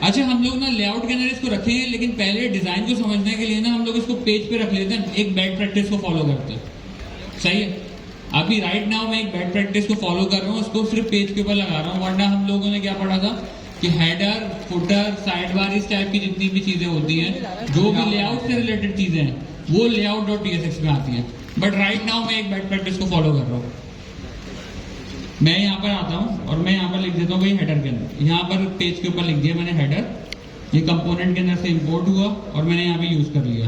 अच्छा, हम लोग ना लेआउट के अंदर इसको रखेंगे, लेकिन पहले डिजाइन को समझने के लिए ना हम लोग इसको पेज पे रख लेते हैं, एक बैड प्रैक्टिस को फॉलो करते हैं, सही है। अभी राइट नाउ मैं एक बेस्ट प्रैक्टिस को फॉलो कर रहा हूँ, उसको सिर्फ पेज के ऊपर लगा रहा हूँ, वरना हम लोगों ने क्या पढ़ा था कि हेडर, फुटर, साइड बार, इस टाइप की जितनी भी चीजें होती हैं, जो भी लेआउट से रिलेटेड चीजें हैं, वो layout.tsx में आती है। बट राइट नाउ मैं एक बेस्ट प्रैक्टिस को फॉलो कर रहा हूँ। मैं यहाँ पर आता हूँ और मैं यहाँ पर लिख देता हूँ भाई हेडर के अंदर, यहाँ पर पेज के ऊपर लिख दिया मैंने हेडर, ये कंपोनेंट के अंदर से इंपोर्ट हुआ और मैंने यहाँ पे यूज कर लिया।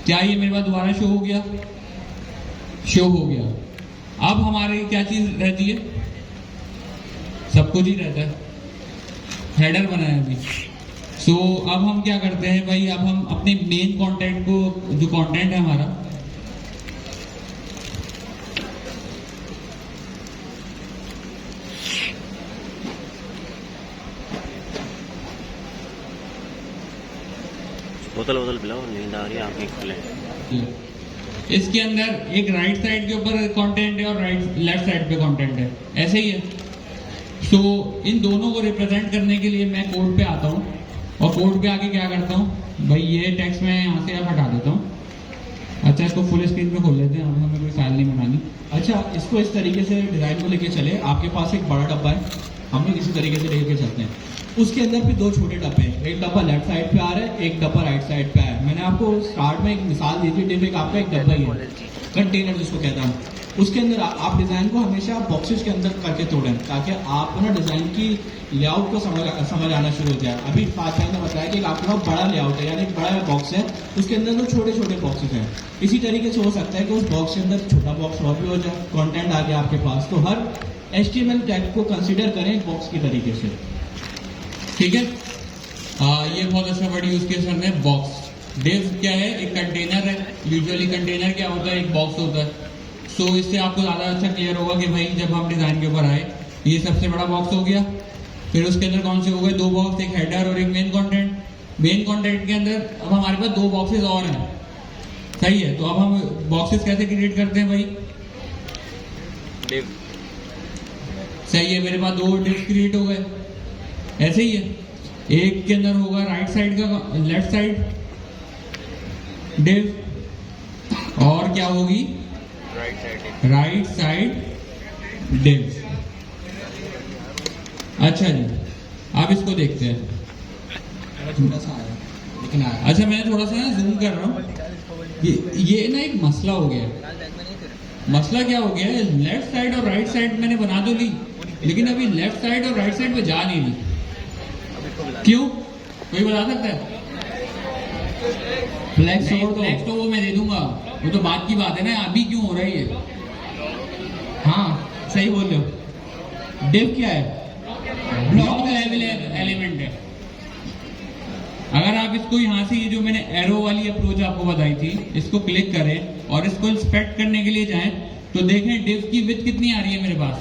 क्या ये मेरे पास दोबारा शो हो गया? शो हो गया। अब हमारे क्या चीज रहती है? सब कुछ ही रहता है, हेडर बनाया अभी। सो अब हम क्या करते हैं भाई, अब हम अपने मेन कंटेंट को, जो कंटेंट है हमारा, बोतल बोतल पिलाओ, नींद आ रही है, आंखें खुले। इसके अंदर एक राइट साइड के ऊपर कंटेंट है और लेफ्ट साइड पे कंटेंट है, ऐसे ही है। सो इन दोनों को रिप्रेजेंट करने के लिए मैं कोड पे आता हूँ और कोड पे आके क्या करता हूँ भाई, ये टेक्स्ट मैं यहाँ से हटा देता हूँ। अच्छा, इसको फुल स्क्रीन पे खोल लेते हैं, अब हमें कोई फाइल नहीं बनानी। अच्छा, इसको इस तरीके से डिजाइन को लेके चले। आपके पास एक बड़ा डब्बा है, हम लोग इसी तरीके से लेके चलते हैं। उसके अंदर फिर दो छोटे डब्बे हैं, एक डब्बा लेफ्ट साइड पे आ रहा है, एक डब्बा राइट साइड पे आ रहा है। मैंने आपको स्टार्ट में एक मिसाल दी थी, डिव एक आपका एक डब्बा ही है, कंटेनर जिसको कहता हूँ। उसके अंदर आप डिजाइन को हमेशा बॉक्सेस के अंदर करके तोड़ें, ताकि आपको ना डिजाइन की लेआउट को समझ आना शुरू हो जाए। अभी पाँच ने बताया कि आपके पास बड़ा लेआउट है, यानी एक बड़ा बॉक्स है, उसके अंदर दो छोटे छोटे बॉक्सेस हैं। इसी तरीके से हो सकता है कि उस बॉक्स के अंदर छोटा बॉक्स और भी हो जाए, कंटेंट आ गया आपके पास। तो हर HTML टैग को कंसीडर करें एक बॉक्स की तरीके से, ठीक है। ये बहुत अच्छा वर्ड यूज किया सर ने, बॉक्स। डिव क्या है? एक कंटेनर है। यूजुअली कंटेनर क्या होता है? एक बॉक्स होता है। सो इससे आपको ज्यादा अच्छा क्लियर होगा कि भाई जब हम डिजाइन के ऊपर आए, ये सबसे बड़ा बॉक्स हो गया, फिर उसके अंदर कौन से हो गए? दो बॉक्स, एक हेडर और एक मेन कंटेंट। मेन कंटेंट के अंदर अब हमारे पास दो बॉक्सेस और हैं, सही है। तो अब हम बॉक्सेस कैसे क्रिएट करते हैं भाई? डिव। सही है, मेरे पास दो डिव क्रिएट हो गए, ऐसे ही है। एक के अंदर होगा राइट साइड का, लेफ्ट साइड डिव, और क्या होगी? Right side div. अच्छा जी, अब इसको देखते हैं। थोड़ा सा आया लेकिन आया। अच्छा, मैं थोड़ा सा ना जूम कर रहा हूँ। ये ना एक मसला हो गया है। मसला क्या हो गया है? लेफ्ट साइड और राइट साइड मैंने बना तो ली, लेकिन अभी लेफ्ट साइड और राइट साइड पे जा नहीं रही। क्यों? कोई बता सकता है? फ्लैक्स तो वो मैं दे दूंगा, वो तो बात की बात है ना, अभी क्यों हो रहा है ये? हाँ, सही बोल रहे हो। डिव क्या है? ब्लॉक लेवल एलिमेंट है। अगर आप इसको यहाँ से, ये जो मैंने एरो वाली अप्रोच आपको बताई थी, इसको क्लिक करें और इसको इंस्पेक्ट करने के लिए जाएं, तो देखें डिव की विड्थ कितनी आ रही है मेरे पास।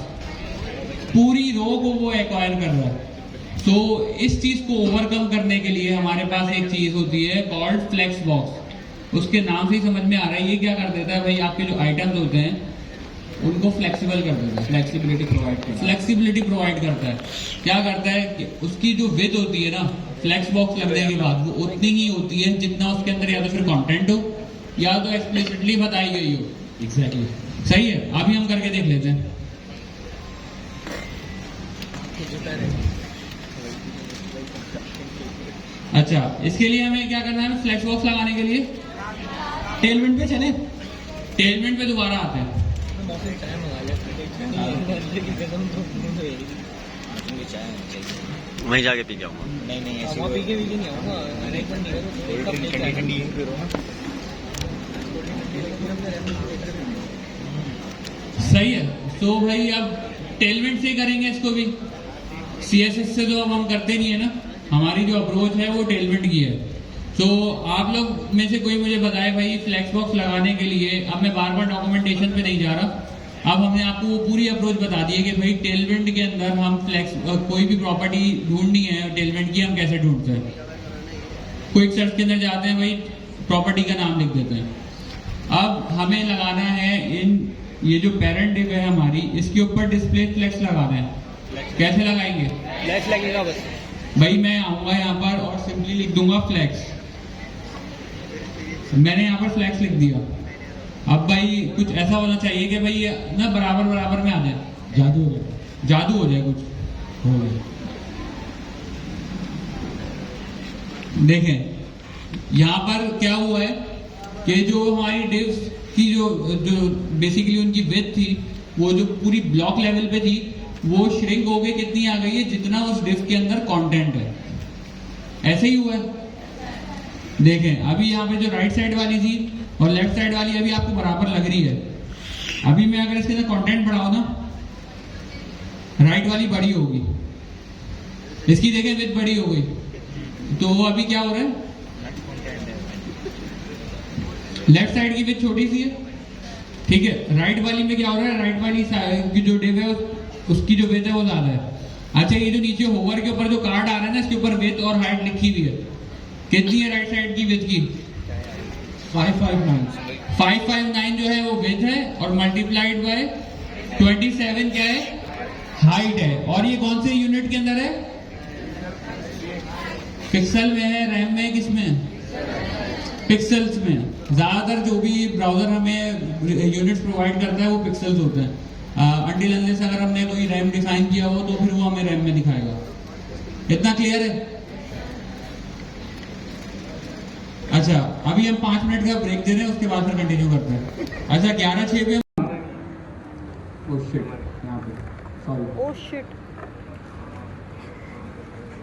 पूरी रो को वो एक्वायर कर रहा है। तो इस चीज को ओवरकम करने के लिए हमारे पास एक चीज होती है कॉल्ड फ्लेक्स बॉक्स। उसके नाम से ही समझ में आ रहा है, ये क्या कर देता है भाई, आपके जो आइटम्स होते हैं उनको फ्लेक्सिबल कर देता है, फ्लेक्सिबिलिटी प्रोवाइड करता है। क्या करता है कि उसकी जो विड्थ होती है ना, फ्लेक्स बॉक्स लगने के बाद, वो उतनी ही होती है जितना उसके अंदर या तो फिर कंटेंट हो या तो एक्सप्लिसिटली बताई गई हो। एग्जैक्टली, सही है। अभी हम करके देख लेते हैं। अच्छा, इसके लिए हमें क्या करना है? फ्लेक्स बॉक्स लगाने के लिए टेलमेंट पे चले। टेलमेंट पे दोबारा आते हैं। वहीं जाके पी के आऊंगा। नहीं ऐसे पी के नहीं आऊंगा, ठंडी सही है। तो भाई अब टेलमेंट से करेंगे इसको भी। CSS से तो अब हम करते नहीं है ना, हमारी जो अप्रोच है वो टेलमेंट की है। तो आप लोग में से कोई मुझे बताए भाई, फ्लेक्स बॉक्स लगाने के लिए, अब मैं बार बार डॉक्यूमेंटेशन पे नहीं जा रहा, अब हमने आपको वो पूरी अप्रोच बता दी है कि भाई टेलमेंट के अंदर हम कोई भी प्रॉपर्टी ढूंढनी है टेलमेंट की, हम कैसे ढूंढते हैं। क्विक सर्च के अंदर जाते हैं भाई, प्रॉपर्टी का नाम लिख देते हैं। अब हमें लगाना है ये जो पेरेंट डिव है हमारी, इसके ऊपर डिस्प्ले फ्लेक्स लगाना है। कैसे लगाएंगे? फ्लैश लगेगा बस भाई मैं आऊंगा यहाँ पर और सिंपली लिख दूंगा फ्लेक्स। मैंने यहाँ पर फ्लेक्स लिख दिया। अब भाई कुछ ऐसा होना चाहिए कि भाई ये ना बराबर बराबर में आ जाए, जादू हो गया। जादू हो जाए कुछ। हो गया। देखें यहाँ पर क्या हुआ है कि जो हमारी डिव्स की जो बेसिकली उनकी विड्थ थी, वो जो पूरी ब्लॉक लेवल पे थी, वो श्रिंक हो गई, कितनी आ गई है, जितना उस डिव के अंदर कंटेंट है। ऐसे ही हुआ है। देखें अभी यहाँ पे जो राइट साइड वाली थी और लेफ्ट साइड वाली अभी आपको बराबर लग रही है। अभी मैं अगर इसके अंदर कंटेंट बढ़ाऊं ना, राइट वाली बड़ी होगी, इसकी देखें विड्थ बड़ी हो गई, तो अभी क्या हो रहा है, लेफ्ट साइड की विड्थ छोटी सी है, ठीक है। राइट वाली में क्या हो रहा है, राइट वाली की जो डिव है उसकी जो विड्थ है वो ज्यादा है। अच्छा ये जो नीचे होवर के ऊपर जो कार्ड आ रहा है ना, इसके ऊपर विड्थ और हाइट लिखी हुई है, कितनी है राइट साइड की विड्थ की, 559। 559 जो है वो विड्थ है और मल्टीप्लाइड बाय 27 क्या है, हाइट है। और ये कौन से यूनिट के अंदर है, पिक्सल में है, रैम में, किसमें, पिक्सल्स में। ज्यादातर जो भी ब्राउजर हमें यूनिट्स प्रोवाइड करता है वो पिक्सल्स होते हैं। अंटिल अनलेस अगर हमने कोई रैम डिजाइन किया हो तो फिर वो हमें रैम में दिखाएगा। इतना क्लियर है। अच्छा अभी हम 5 मिनट का ब्रेक दे रहे हैं, उसके बाद फिर कंटिन्यू करते हैं। अच्छा 11:06 पे यहाँ पे सॉरी ओह शिट।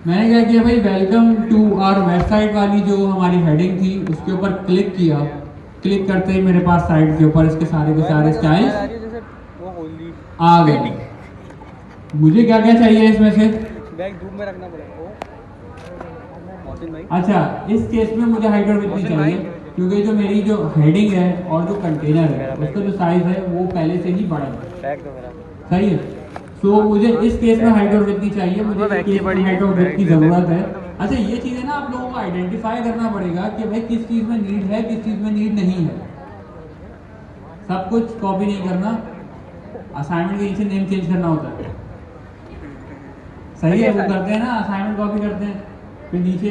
मैंने क्या किया भाई, वेलकम टू आवर वेबसाइट वाली जो हमारी हेडिंग थी उसके ऊपर क्लिक किया। क्लिक करते ही मेरे पास साइट के ऊपर इसके सारे के सारे स्टाइल्स जैसे वो होली आ गए। मुझे क्या क्या चाहिए इसमें से, बैग धूप में रखना पड़ेगा। भाई अच्छा इस केस में मुझे हाइट और विड्थ नहीं चाहिए, क्योंकि जो मेरी जो हेडिंग है और जो कंटेनर है उसका जो साइज है वो पहले से ही बड़ा है, बैग तो मेरा सही है। सो मुझे इस केस में हाइट और विड्थ नहीं चाहिए, मुझे इस केस में हाइट और विड्थ की जरूरत है। अच्छा ये चीजें ना आप लोगों को आइडेंटिफाई करना पड़ेगा कि भाई किस चीज में नीड है, किस चीज में नीड नहीं है। सब कुछ कॉपी नहीं करना, असाइनमेंट के नीचे नेम चेंज करना होता है, सही है। वो करते हैं ना, असाइनमेंट कॉपी करते हैं फिर नीचे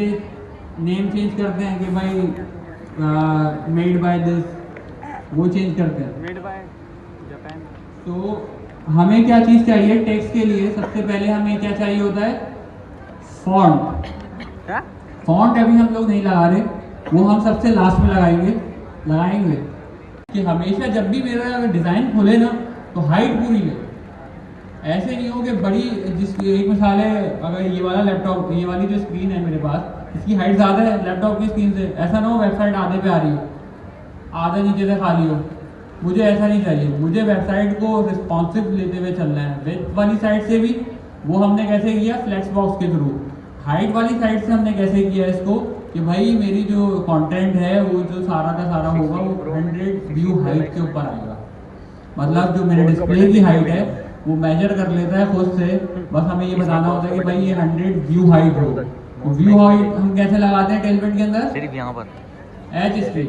नेम चेंज करते हैं कि भाई मेड बाय दिस, वो चेंज करते हैं। Made by Japan. तो हमें क्या चीज चाहिए टेक्स्ट के लिए, सबसे पहले हमें क्या चाहिए होता है, फॉन्ट। फॉन्ट अभी हम लोग नहीं लगा रहे, वो हम सबसे लास्ट में लगाएंगे कि हमेशा जब भी मेरा डिजाइन खुले ना तो हाइट पूरी ले। ऐसे नहीं हो कि बड़ी, जिस एक मिसाल है, अगर ये वाला लैपटॉप, ये वाली जो स्क्रीन है मेरे पास, इसकी हाइट ज़्यादा है लैपटॉप की स्क्रीन से, ऐसा ना हो वेबसाइट आधे पे आ रही हो, आधा नीचे से खाली हो। मुझे ऐसा नहीं चाहिए, मुझे वेबसाइट को रिस्पॉन्सिव लेते हुए चलना है। वेब वाली साइट से भी वो हमने कैसे किया, फ्लेक्स बॉक्स के थ्रू। हाइट वाली साइट से हमने कैसे किया इसको कि भाई मेरी जो कंटेंट है वो जो सारा का सारा होगा वो 100 व्यू हाइट के ऊपर आएगा। मतलब जो मेरे डिस्प्ले की हाइट है वो मेजर कर लेता है खुद से, बस हमें ये बताना होता है कि भाई ये 100 व्यू हाइट हो। व्यू हाइट हम कैसे लगाते हैं टेलमेंट के अंदर, सिर्फ यहाँ पर एच स्क्रीन,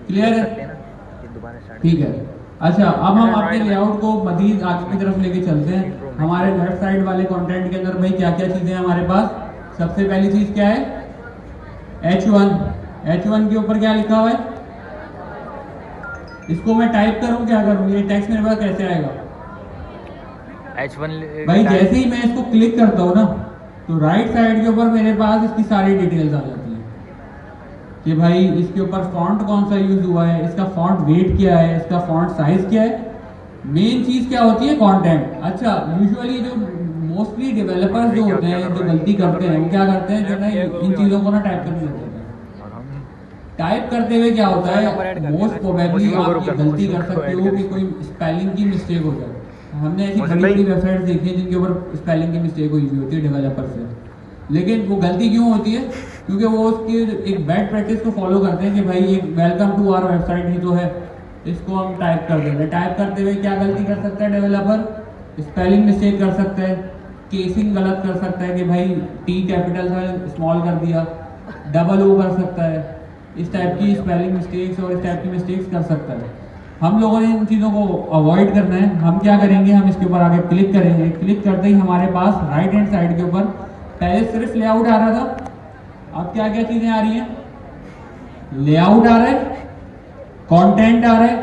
क्लियर है, ठीक है। अच्छा अब हम अपने लेआउट को मजीद आगे की तरफ लेके चलते हैं। हमारे लेफ्ट साइड वाले कंटेंट के अंदर भाई क्या क्या चीजें हैं हमारे पास। सबसे पहली चीज क्या है, H1। H1 के ऊपर क्या लिखा हुआ है, इसको मैं टाइप करूं, क्या करूं, ये टेक्स्ट मेरे पास कैसे आएगा। H1 भाई जैसे ही मैं इसको क्लिक करता हूँ ना तो राइट साइड के ऊपर मेरे पास इसकी सारी डिटेल्स आ जाती हैं कि भाई इसके ऊपर फॉन्ट कौन सा यूज हुआ है, इसका फॉन्ट वेट क्या है, इसका फॉन्ट साइज क्या है। मेन चीज क्या होती है, कंटेंट। अच्छा यूजुअली जो मोस्टली डेवलपर्स जो होते हैं, जो गलती करते हैं, वो क्या करते हैं, जो ना इन चीजों को ना टाइप करने लगते हैं। टाइप करते हुए क्या होता है, मोस्ट प्रोबेबली आप ये गलती कर सकते हो कि कोई स्पेलिंग की मिस्टेक हो जाए। हमने ऐसी बड़ी बड़ी वेबसाइट देखी है जिनके ऊपर स्पेलिंग की मिस्टेक हुई होती है डेवलपर से, लेकिन वो गलती क्यों होती है, क्योंकि वो उसकी एक बैड प्रैक्टिस को फॉलो करते हैं कि भाई ये वेलकम टू आवर वेबसाइट ही तो है, इसको हम टाइप कर देते हैं। टाइप करते हुए क्या गलती कर सकता है डेवलपर, स्पेलिंग मिस्टेक कर सकता है, केसिंग गलत कर सकता है कि भाई टी कैपिटल से स्मॉल कर दिया, डबल ओ कर सकता है, इस टाइप की स्पेलिंग मिस्टेक्स और इस टाइप की मिस्टेक्स कर सकता है। हम लोगों ने इन चीज़ों को अवॉइड करना है। हम क्या करेंगे, हम इसके ऊपर आगे क्लिक करेंगे। क्लिक करते ही हमारे पास राइट हैंड साइड के ऊपर पहले सिर्फ लेआउट आ रहा था, अब क्या क्या चीज़ें आ रही हैं, लेआउट आ रहा है, कंटेंट आ रहा है,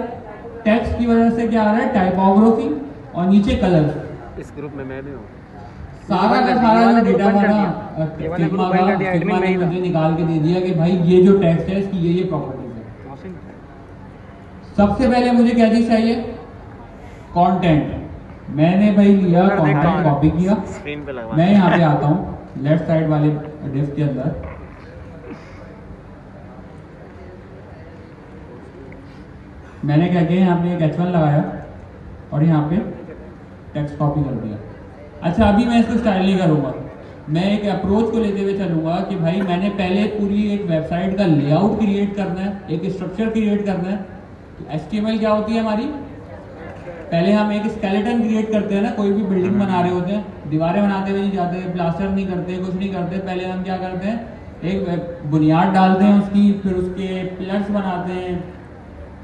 टेक्स्ट की वजह से क्या आ रहा है, टाइपोग्राफी, और नीचे कलर। इस ग्रुप में मैं भी हूँ। सारा का सारा जो डेटा था ना फिग्मा ने मुझे निकाल के दे दिया कि भाई ये जो टेक्स्ट है इसकी ये प्रॉपर्टीज है। सबसे पहले मुझे क्या चीज चाहिए, कंटेंट। मैंने भाई लिया कंटेंट, कॉपी किया। स्क्रीन पे लगा। मैं यहाँ पे आता हूँ लेफ्ट साइड वाले डिस्क के अंदर। मैंने क्या किया, यहाँ पे एक H1 लगाया और यहाँ पे टेक्स्ट कॉपी कर दिया। अच्छा, अभी मैं इसको स्टाइल नहीं करूँगा, मैं एक अप्रोच को लेते हुए चलूंगा कि भाई मैंने पहले पूरी एक वेबसाइट का लेआउट क्रिएट करना है, एक स्ट्रक्चर क्रिएट करना है। HTML क्या होती है हमारी, पहले हम एक स्केलेटन क्रिएट करते हैं ना, कोई भी बिल्डिंग बना रहे होते हैं, दीवारें बनाते हुए नहीं जाते, प्लास्टर नहीं करते, कुछ नहीं करते। पहले हम क्या करते हैं, एक बुनियाद डालते हैं उसकी, फिर उसके पिलर्स बनाते हैं,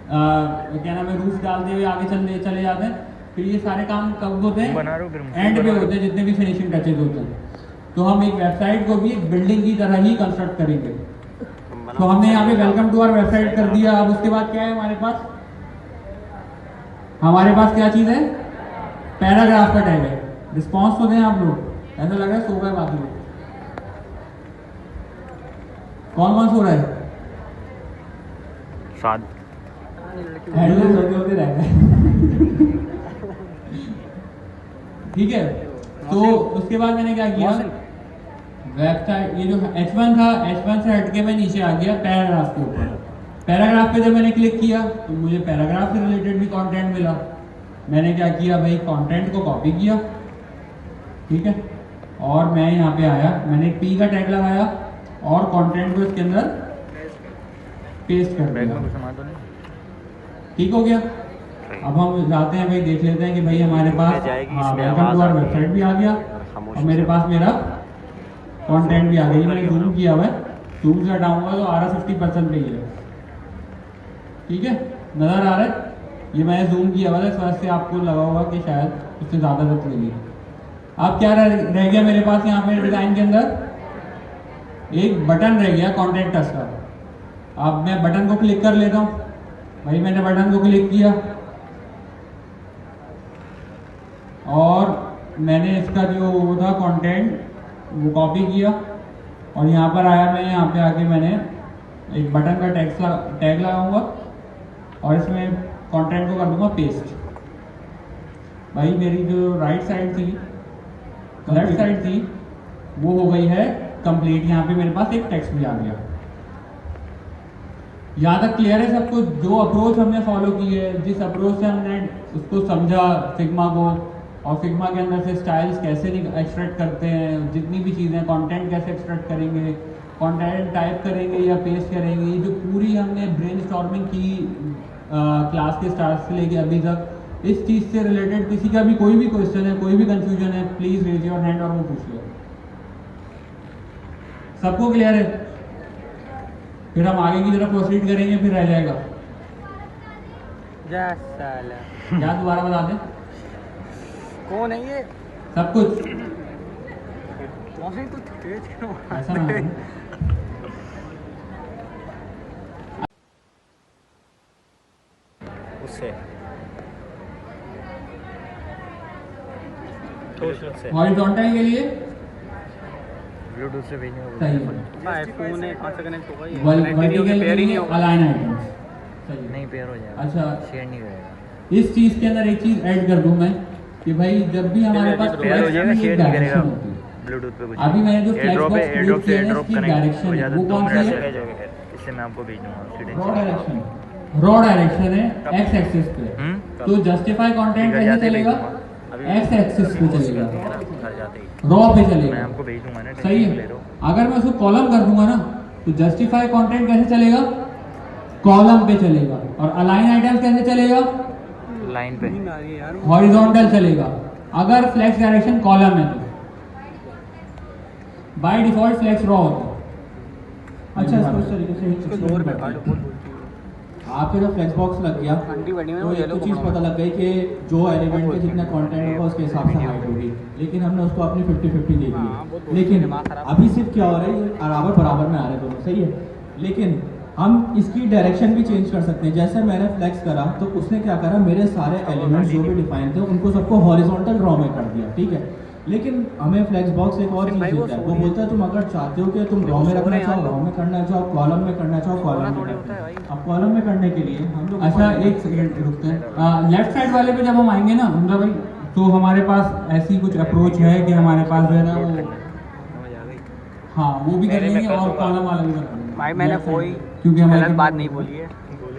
क्या नाम है, रूफ डालते हुए आगे चले जाते हैं। फिर ये सारे काम कब होते हैं, एंड पे होते हैं, जितने भी फिनिशिंग टचेज होते हैं। तो हम एक वेबसाइट को भी एक बिल्डिंग की तरह ही कंस्ट्रक्ट करेंगे। तो हमने यहाँ पे वेलकम टू आवर वेबसाइट कर दिया। अब उसके बाद क्या है हमारे पास, हमारे पास क्या चीज है, पैराग्राफ का टैग है। रिस्पॉन्स तो दें आप लोग, ऐसा लग रहा है सो गए बाकी लोग। कौन कौन सो रहा है, साथ हेडलाइंस होते रह गए। ठीक है, तो उसके बाद मैंने क्या किया, वेबसाइट ये जो H1 था, H1 से हटके मैं नीचे आ गया पैराग्राफ के ऊपर। पैराग्राफ पे जब मैंने क्लिक किया तो मुझे पैराग्राफ से रिलेटेड भी कंटेंट मिला। मैंने क्या किया भाई, कंटेंट को कॉपी किया, ठीक है, और मैं यहाँ पे आया, मैंने एक P का टैग लगाया और कंटेंट को इसके अंदर पेस्ट कर दिया। ठीक हो गया। अब हम जाते हैं भाई, देख लेते हैं कि भाई हमारे पास वेलकम टू आवर वेबसाइट भी आ गया और मेरे पास मेरा कंटेंट भी आ गया। मैंने जूम किया हुआ है, जूम से हटाऊंगा तो आ रहा 50% पे ही है। ठीक है, नजर आ रहा है, ये मैंने जूम किया हुआ है, इस वजह से आपको लगा होगा कि शायद उससे ज़्यादा वक्त लगी। अब क्या रह गया मेरे पास यहाँ पे डिज़ाइन के अंदर, एक बटन रह गया कॉन्टेक्ट अस का। अब मैं बटन को क्लिक कर लेता हूँ भाई। मैंने बटन को क्लिक किया और मैंने इसका जो वो था कंटेंट वो कॉपी किया और यहाँ पर आया, मैं यहाँ पे आके मैंने एक बटन का टैग लगाऊंगा और इसमें कंटेंट को कर दूंगा पेस्ट। भाई मेरी जो राइट साइड थी, लेफ्ट साइड थी, वो हो गई है कंप्लीट। यहाँ पे मेरे पास एक टेक्स्ट भी आ गया। यहाँ तक क्लियर है सबको, जो अप्रोच हमने फॉलो की है, जिस अप्रोच से हमने उसको समझा फिग्मा को, और फिग्मा के अंदर से स्टाइल्स कैसे एक्सट्रैक्ट करते हैं, जितनी भी चीज़ें, कंटेंट कैसे एक्सट्रैक्ट करेंगे, कंटेंट टाइप करेंगे या पेस्ट करेंगे, ये जो पूरी हमने ब्रेनस्टॉर्मिंग की क्लास के स्टार्ट से लेके अभी तक, इस चीज़ से रिलेटेड किसी का भी कोई भी क्वेश्चन है, कोई भी कंफ्यूजन है, प्लीज़ रेज योर हैंड और वो पूछ लो। सबको क्लियर है? फिर हम आगे की तरफ प्रोसीड करेंगे, फिर रह जाएगा क्या, दोबारा बता दें कौन है ये? सब कुछ ऐसा ना हो। उससे हॉरिजॉन्टल के लिए ब्लूटूथ से भेजने का सही है, आईफोन है, कहाँ से कनेक्ट होगा ये? वर्टिकल के लिए अलाइन आइटम्स सही है। नहीं पेयर हो जाएगा, अच्छा, शेयर नहीं करेगा। इस चीज के अंदर एक चीज ऐड कर दूं मैं कि भाई जब भी हमारे पास पेयर हो जाएगा, शेयर नहीं करेगा ब्लूटूथ पे कुछ। अभी मैंने जो फ्लैश बॉक्स एयरड्रॉप से एयरड्रॉप कनेक्ट डायरेक्शन हो है जाता वो है, 2 कौन सी मिनट है, से इससे मैं आपको भेज दूंगा। रॉ डायरेक्शन है एक्स एक्सिस पे। तो जस्टिफाई कंटेंट कैसे चलेगा, एक्स एक्सिस पे चलेगा, घर जाते ही रॉ पे मैं चलेगा, आपको भेज दूंगा ना। सही है। अगर मैं उसको कॉलम कर दूंगा ना तो जस्टिफाई कंटेंट कैसे चलेगा, कॉलम पे चलेगा, और अलाइन आइटम्स कैसे चलेगा, लाइन पे, हॉरिजॉन्टल चलेगा। अगर फ्लेक्स डायरेक्शन कॉलम है तो बाय डिफॉल्ट फ्लेक्स रॉ होता है। अच्छा, इसको इस तरीके से लोअर पे काट बोल। आपके जब फ्लेक्स बॉक्स लग गया आंटी बनी में तो वो एक येलो तो चीज़ पता लग गई कि जो एलिमेंट के जितना कंटेंट होगा उसके हिसाब से हाइट होगी, लेकिन हमने उसको अपनी 50-50 दे दी। लेकिन अभी सिर्फ क्या हो रहा है, ये बराबर बराबर में आ रहे हैं दोनों, सही है। लेकिन हम इसकी डायरेक्शन भी चेंज कर सकते हैं। जैसे मैंने फ्लेक्स करा तो उसने क्या करा, मेरे सारे एलिमेंट्स जो भी डिफाइन थे उनको सबको हॉरिजॉन्टल ड्रॉ में कर दिया, ठीक है। लेकिन हमें फ्लेक्स बॉक्स एक और चीज़ देता है, वो बोलता है तुम अगर चाहते हो कि तुम रॉ में रखना चाहो रॉ में करना चाहो, कॉलम में करना चाहो कॉलम में करना चाहो। अब कॉलम में करने के लिए हम लोग अच्छा एक सेकंड रुकते हैं। लेफ्ट साइड वाले पे जब हम आएंगे ना हमजा भाई, तो हमारे पास ऐसी कुछ अप्रोच है कि हमारे पास जो है ना वो, हाँ वो भी कर लेंगे और कॉलम वाला भी कर लेंगे भाई मैंने कोई क्योंकि हमारी गलत बात नहीं बोली है।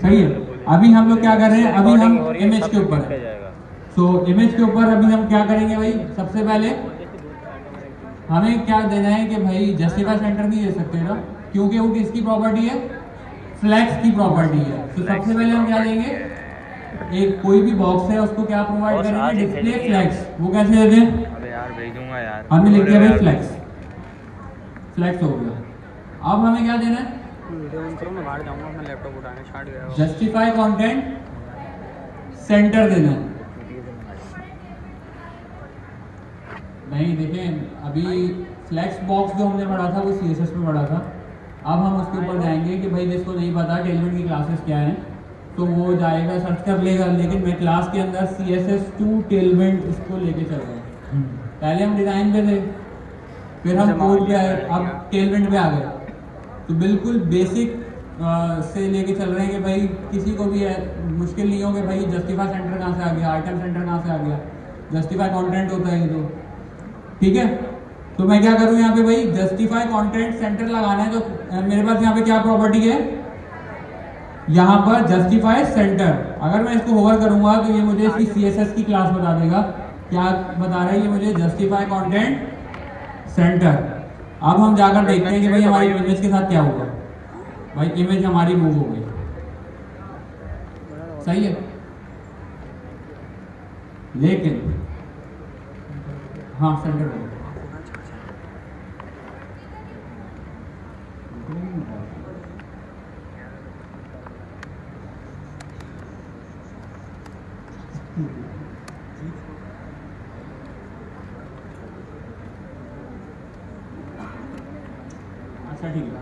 सही है। अभी हम लोग क्या कर रहे हैं, अभी हम इमेज के ऊपर है। तो इमेज के ऊपर अभी हम क्या करेंगे भाई, सबसे पहले हमें क्या देना है कि भाई जस्टिफाई सेंटर नहीं दे सकते ना, क्योंकि वो किसकी प्रॉपर्टी है, फ्लैक्स की प्रॉपर्टी है। तो सबसे पहले हम क्या देंगे, एक कोई भी बॉक्स है उसको क्या प्रोवाइड करेंगे, डिस्प्ले फ्लैक्स। वो कैसे देते हैं, अबे यार भेजूंगा यार। हमने लिख दिया भाई फ्लैक्स, फ्लैक्स हो गया। अब हमें क्या देना है, वीडियो ऑन करो, मैं बाहर जाऊंगा अपना लैपटॉप उठाने, स्टार्ट गया। जस्टिफाई कंटेंट सेंटर देना है। नहीं देखें, अभी फ्लैक्स बॉक्स जो हमने पढ़ा था वो CSS में पढ़ा था। अब हम उसके ऊपर जाएंगे कि भाई जिसको नहीं पता टेलमेंट की क्लासेस क्या हैं तो वो जाएगा सर्च कर लेगा। लेकिन मैं क्लास के अंदर CSS2 टेलमेंट इसको लेके चल रहा हूँ। पहले हम डिज़ाइन पे थे, फिर हम कोड पे आए, अब टेलमेंट पे आ गए। तो बिल्कुल बेसिक से लेके चल रहे हैं कि भाई किसी को भी मुश्किल नहीं हो कि भाई जस्टिफाई सेंटर कहाँ से आ गया, आइटम सेंटर कहाँ से आ गया, जस्टिफाई कंटेंट होता है ये तो, ठीक है। तो मैं क्या करूँ यहाँ पे भाई, जस्टिफाई कंटेंट सेंटर लगाना है तो मेरे पास यहाँ पे क्या प्रॉपर्टी है, यहाँ पर जस्टिफाई सेंटर। अगर मैं इसको होवर करूंगा तो ये मुझे इसकी CSS की क्लास बता देगा। क्या बता रहा है ये मुझे, जस्टिफाई कंटेंट सेंटर। अब हम जाकर देखते हैं कि भाई हमारी इमेज के साथ क्या हुआ। भाई इमेज हमारी मूव हो गई, सही है। लेकिन हाँ सेंटर हो गया। अच्छा ठीक है,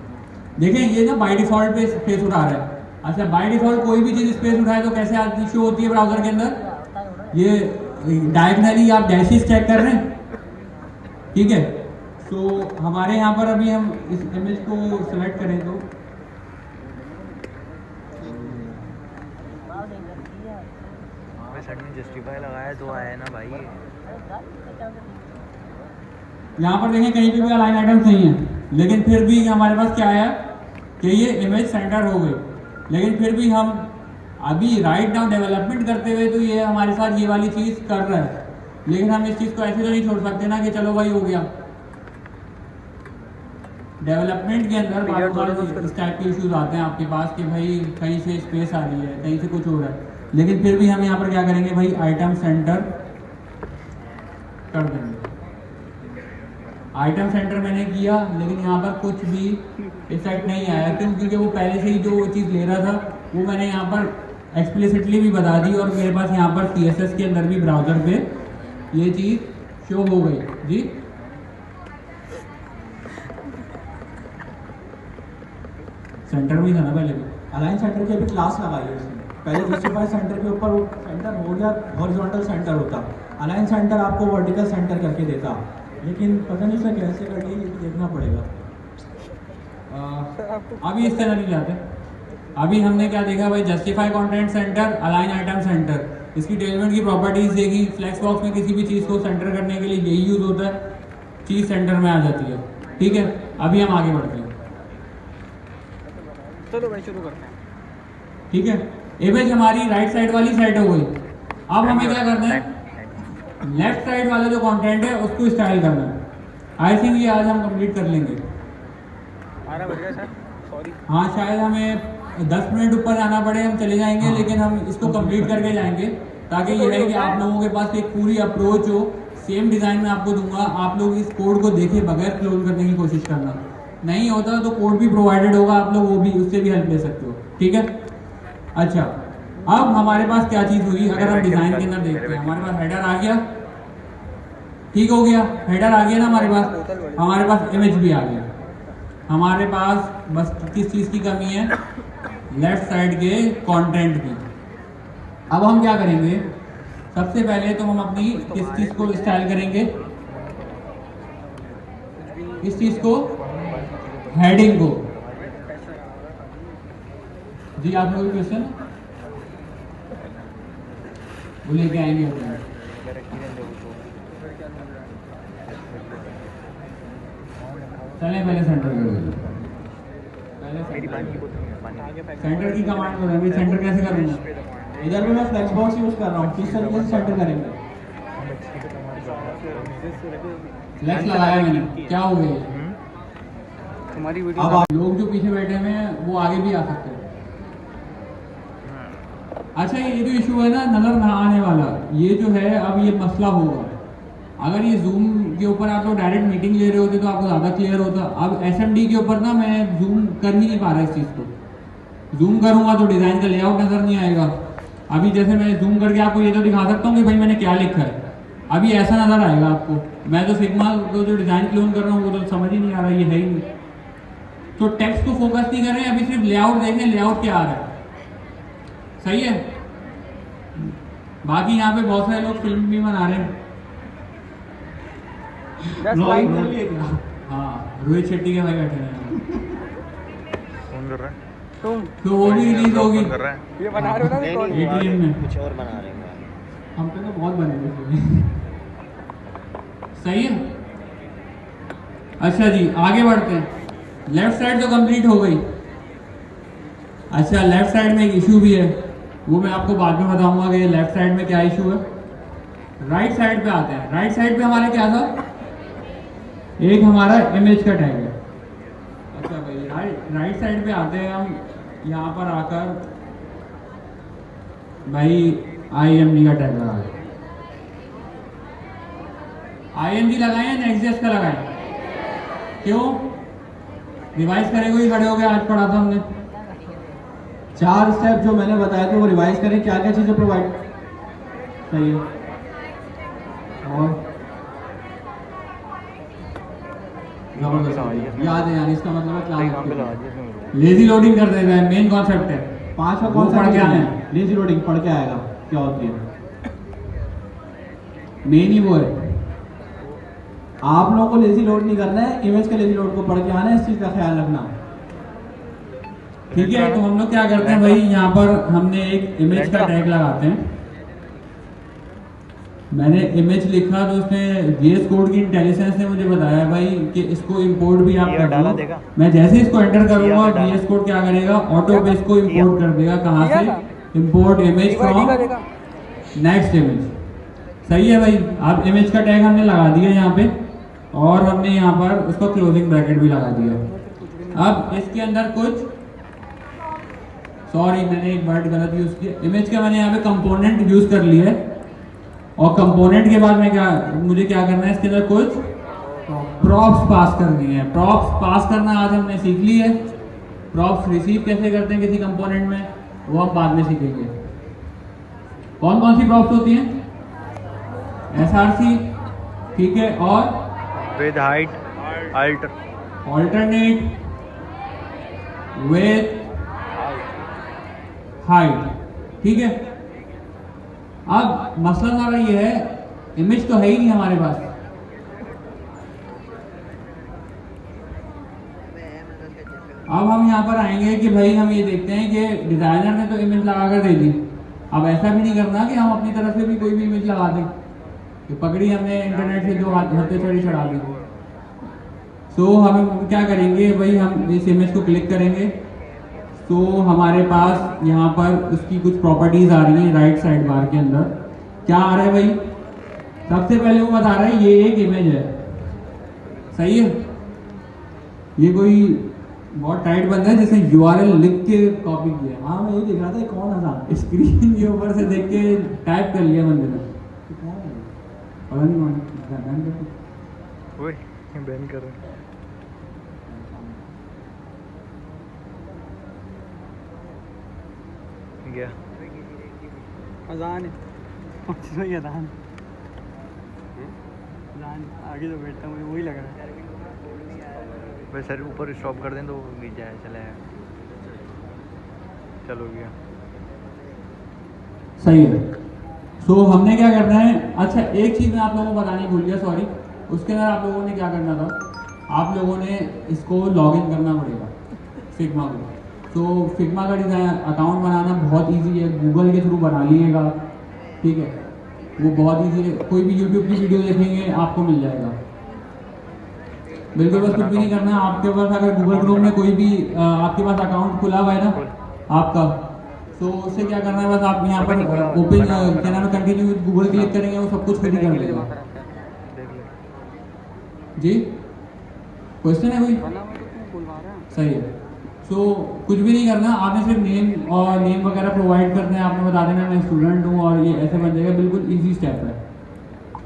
देखें ये ना बाय डिफॉल्ट पे स्पेस उठा रहा है। अच्छा बाय डिफॉल्ट कोई भी चीज स्पेस उठाए तो कैसे आती शो होती है ब्राउजर के अंदर, ये डायगनली आप डैशेस चेक कर रहे हैं, ठीक है। तो हमारे यहाँ पर अभी हम इस इमेज को सिलेक्ट करें तो सर ने जस्टिफाई लगाया तो आया ना भाई। यहाँ पर देखें कहीं पे भी अलाइन आइटम्स नहीं है, लेकिन फिर भी हमारे पास क्या आया कि ये इमेज सेंटर हो गई। लेकिन फिर भी हम अभी राइट नाउ डेवलपमेंट करते हुए तो ये हमारे साथ ये वाली चीज़ कर रहा है, लेकिन हम इस चीज़ को ऐसे तो नहीं छोड़ सकते ना कि चलो भाई हो गया। डेवलपमेंट के अंदर इस टाइप के इश्यूज आते हैं आपके पास कि भाई कहीं से स्पेस आ रही है, कहीं से कुछ हो रहा है। लेकिन फिर भी हम यहाँ पर क्या करेंगे भाई, आइटम सेंटर कर देंगे। आइटम सेंटर मैंने किया, लेकिन यहाँ पर कुछ भी इफेक्ट नहीं आया। क्यों? क्योंकि वो पहले से ही जो चीज़ ले रहा था वो मैंने यहाँ पर एक्सप्लिसिटली भी बता दी, और मेरे पास यहाँ पर CSS के अंदर भी ब्राउजर पे ये चीज़ शो हो गई जी। सेंटर में ही था ना पहले भी, अलाइन सेंटर की अभी क्लास लगाई है उसने। पहले जस्टिफाई सेंटर के ऊपर वो सेंटर हो गया, हॉरिजॉन्टल सेंटर होता, अलाइन सेंटर आपको वर्टिकल सेंटर करके देता, लेकिन पता नहीं सर कैसे कर दिया, ये देखना पड़ेगा। अभी इस तरह नहीं जाते। अभी हमने क्या देखा भाई, justify content centre, align item centre, इसकी टेलमेंट की प्रॉपर्टीज देखी। फ्लेक्स बॉक्स में किसी भी चीज़ को सेंटर करने के लिए यही यूज होता है, चीज़ सेंटर में आ जाती है, ठीक है। अभी हम आगे बढ़ते हैं, चलो भाई शुरू करते हैं। ठीक है। इमेज हमारी राइट साइड वाली साइड हो गई। अब हमें क्या करना है, लेफ्ट साइड वाला जो कंटेंट है उसको स्टाइल करना है। आई थिंक ये आज हम कंप्लीट कर लेंगे। 12 बज गए सर, सॉरी। हाँ शायद हमें 10 मिनट ऊपर जाना पड़े, हम चले जाएंगे, लेकिन हम इसको कंप्लीट करके जाएंगे, ताकि ये रहे कि आप लोगों के पास एक पूरी अप्रोच हो। सेम डिज़ाइन में आपको दूंगा, आप लोग इस कोड को देखे बगैर क्लोज करने की कोशिश करना। नहीं होता तो कोड भी प्रोवाइडेड होगा, आप लोग वो भी उससे भी हेल्प ले सकते हो, ठीक है। अच्छा अब हमारे पास क्या चीज़ हुई, अगर हम डिज़ाइन के अंदर देखते हैं, हमारे पास हेडर आ गया, ठीक हो गया, हेडर आ गया ना हमारे पास इमेज भी आ गया। हमारे पास बस किस चीज़ की कमी है, लेफ्ट साइड के कंटेंट की। अब हम क्या करेंगे, सबसे पहले तो हम अपनी किस चीज को स्टाइल करेंगे, किस चीज को, हेडिंग को। जी आप लोग क्वेश्चन वो लेके आएंगे अपने। चलें पहले सेंटर कर देंगे, सेंटर की कमांड हो रही है, सेंटर कैसे करूँगा। इधर भी मैं फ्लेक्स बॉक्स यूज कर रहा हूँ, किस तरीके से सेंटर करेंगे। फ्लेक्स लगाया मैंने, क्या हो गया, तुम्हारी अब वीडियो आप लोग जो पीछे बैठे हुए हैं वो आगे भी आ सकते हैं। अच्छा ये जो इशू है ना नजर ना आने वाला, ये जो है अब ये मसला होगा। अगर ये जूम के ऊपर आप लोग डायरेक्ट मीटिंग ले रहे होते तो आपको ज़्यादा क्लियर होता। अब एसएमडी के ऊपर ना मैं जूम कर ही नहीं पा रहा इस चीज़ को, जूम करूंगा तो डिज़ाइन का लेआउट नज़र नहीं आएगा। अभी जैसे मैं जूम करके आपको ये तो दिखा सकता हूँ कि भाई मैंने क्या लिखा है, अभी ऐसा नज़र आएगा आपको। मैं तो सिग्मा को जो डिज़ाइन क्लोन कर रहा हूँ वो तो समझ ही नहीं आ रहा, ये है ही नहीं। तो टेक्स्ट को फोकस नहीं कर रहे हैं, अभी सिर्फ लेआउट देखें, लेआउट क्या आ रहा है, सही है। बाकी यहाँ पे बहुत सारे लोग फिल्म भी बना रहे हैं। हाँ रोहित शेट्टी के भाई बैठे हैं, फोन कर रहा है, तुम तो वो भी रिलीज होगी फोन कर रहा है। ये बना रहे हो ना रिकॉर्ड? एटीएम में। कुछ और बना रहे हैं। हम पे तो बहुत बने हुए। सही है। अच्छा जी आगे बढ़ते हैं। लेफ्ट साइड तो कंप्लीट हो गई। अच्छा लेफ्ट साइड में एक इशू भी है, वो मैं आपको बाद में बताऊंगा कि लेफ्ट साइड में क्या इशू है। राइट साइड पे आते हैं। राइट साइड पे हमारे क्या था, एक हमारा इमेज का टैग है। अच्छा भाई राइट साइड पे आते हैं हम, यहाँ पर आकर भाई IMG का टैग लगा दें। IMG लगाए या नेक्स्ट का लगाए, क्यों रिवाइज करेंगे ही खड़े हो गए, आज पढ़ा था हमने। 4 स्टेप जो मैंने बताया थे वो रिवाइज करें, क्या क्या चीजें प्रोवाइड, सही है। और याद है यार, इसका मतलब क्लास लेजी लोडिंग कर देता है, मेन कॉन्सेप्ट है। 5वां कौन सा पढ़ के आना है, लेजी लोडिंग पढ़ के आएगा क्या होती है, मेन ही वो है। आप लोगों को लेजी लोड नहीं करना है, इमेज के लेजी लोड को पढ़ के आना है, इस चीज का ख्याल रखना। ठीक है तो हम लोग क्या करते हैं भाई, यहाँ पर हमने एक इमेज का टैग लगाते हैं। मैंने इमेज लिखा तो उसने VS कोड की इंटेलिजेंस ने मुझे बताया भाई कि इसको इंपोर्ट भी आप कर लो। मैं जैसे इसको एंटर करूंगा VS कोड क्या करेगा, ऑटो पे इसको इंपोर्ट कर देगा। कहाँ से, import image from next image. सही है भाई। आप इमेज का टैग हमने लगा दिया यहाँ पे, और हमने यहाँ पर उसको क्लोजिंग ब्रैकेट भी लगा दिया। अब इसके अंदर कुछ, सॉरी मैंने एक वर्ड गलत यूज किया, इमेज का मैंने यहाँ पे कंपोनेंट यूज कर लिया है। और कंपोनेंट के बाद में क्या, मुझे क्या करना है, इसके अंदर कुछ प्रॉप्स पास करनी है। प्रॉप्स पास करना आज हमने सीख ली है। प्रॉप्स रिसीव कैसे करते हैं किसी कंपोनेंट में, वो हम बाद में सीखेंगे। कौन कौन सी प्रॉप्स होती हैं, SRC, ठीक है, और with height, alter, alternate, with height, ठीक है। अब मसला हमारा ये है, इमेज तो है ही नहीं हमारे पास। अब हम यहाँ पर आएंगे कि भाई हम ये देखते हैं कि डिजाइनर ने तो इमेज लगा कर दे दी। अब ऐसा भी नहीं करना कि हम अपनी तरफ से भी कोई भी इमेज लगा दें, कि पकड़ी हमने इंटरनेट से जो हत्ते चढ़ी चढ़ा दी। तो हम क्या करेंगे भाई, हम इस इमेज को क्लिक करेंगे तो हमारे पास यहाँ पर उसकी कुछ प्रॉपर्टीज आ रही हैं। राइट साइड बार के अंदर क्या आ रहा है भाई, सबसे पहले वो बता रहा है ये एक इमेज है, सही है। ये कोई बहुत टाइट बंदा है जिसने URL लिख के कॉपी किया। हाँ मैं ये देख रहा था कौन था, स्क्रीन के ऊपर से देख के टाइप कर लिया बंदे ने, पता नहीं कौन बैन कर रहे हैं। गया अजान है, अजान अजान आगे जो बैठता है मुझे वही लग रहा है। वैसे ऊपर स्टॉप कर दें तो नीचे आया चला है। चलो गया। सही है। सो हमने क्या करना है, अच्छा एक चीज़ मैं आप लोगों को बतानी भूल गया, सॉरी। उसके अंदर आप लोगों ने क्या करना था, आप लोगों ने इसको लॉगिन करना पड़ेगा फिग्मा को। तो फिग्मा का डिज़ाइन अकाउंट बनाना बहुत इजी है, गूगल के थ्रू बना लीजिएगा, ठीक है। वो बहुत इजी है, कोई भी यूट्यूब की वीडियो देखेंगे आपको मिल जाएगा। बिल्कुल बस कुछ भी नहीं करना है। आपके पास अगर गूगल क्रोम में कोई भी आपके पास अकाउंट खुला हुआ है ना आपका, तो उससे क्या करना है, बस आप यहाँ पर ओपन क्या नाम है कंटिन्यू विद गूगल क्लिक करेंगे, वो सब कुछ खुद ही कर लेगा। जी क्वेश्चन है कोई? बना हुआ तो तुम बुलवा रहा है। सही है। सो कुछ भी नहीं करना, आपने सिर्फ नेम और नेम वगैरह प्रोवाइड करना है, आपने बता देना मैं स्टूडेंट हूँ और ये ऐसे बन जाएगा, बिल्कुल इजी स्टेप है।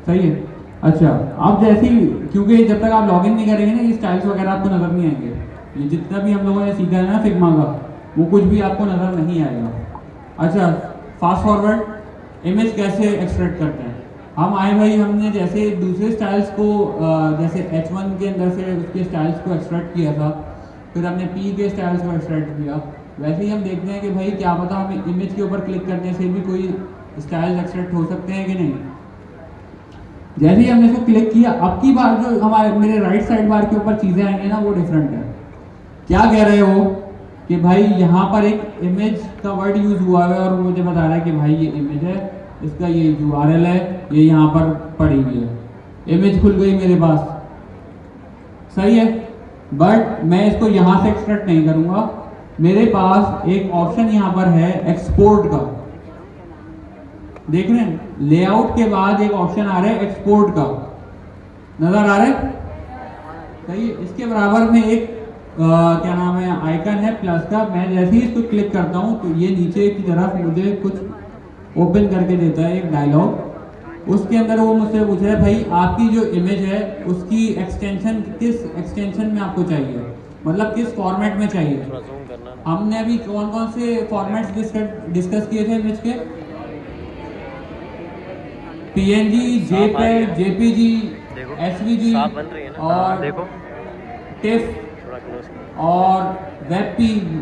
सही है। अच्छा अब जैसे ही, क्योंकि जब तक आप लॉगिन नहीं करेंगे ना, ये स्टाइल्स वगैरह आपको नजर नहीं आएंगे। ये जितना भी हम लोगों ने सीखा है ना फिग्मा का, वो कुछ भी आपको नजर नहीं आएगा। अच्छा फास्ट फॉरवर्ड, इमेज कैसे एक्सट्रैक्ट करते हैं हम आए भाई, हमने जैसे दूसरे स्टाइल्स को जैसे H1 के अंदर से उसके स्टाइल्स को एक्सट्रैक्ट किया था, फिर हमने P के स्टाइल्स को एक्सट्रैक्ट किया, वैसे ही हम देखते हैं कि भाई क्या पता हमें इमेज के ऊपर क्लिक करने से भी कोई स्टाइल्स एक्सट्रैक्ट हो सकते हैं कि नहीं। जैसे ही हमने इसको क्लिक किया, अब की बार जो हमारे मेरे राइट साइड बार के ऊपर चीज़ें आएंगी ना, वो डिफरेंट है। क्या कह रहे हो कि भाई यहाँ पर एक इमेज का वर्ड यूज हुआ है और मुझे बता रहा है कि भाई ये इमेज है, इसका ये URL है, ये यहाँ पर पड़ी हुई है, इमेज खुल गई मेरे पास। सही है, बट मैं इसको यहाँ से एक्सट्रैक्ट नहीं करूँगा। मेरे पास एक ऑप्शन यहाँ पर है एक्सपोर्ट का, देख रहे हैं, लेआउट के बाद एक ऑप्शन आ रहा है एक्सपोर्ट का, नजर आ रहा है? सही है। इसके बराबर में एक क्या नाम है आइकन है प्लस का, मैं जैसे ही इसको क्लिक करता हूँ तो ये नीचे की तरफ मुझे कुछ ओपन करके देता है, एक डायलॉग। उसके अंदर वो मुझसे पूछ रहा है भाई आपकी जो इमेज है उसकी एक्सटेंशन किस एक्सटेंशन में आपको चाहिए, मतलब किस फॉर्मेट में चाहिए। हमने अभी कौन कौन से फॉर्मेट्स डिस्कस किए थे इमेज के, PNG, JPEG, JPG, SVG और TIFF और WebP,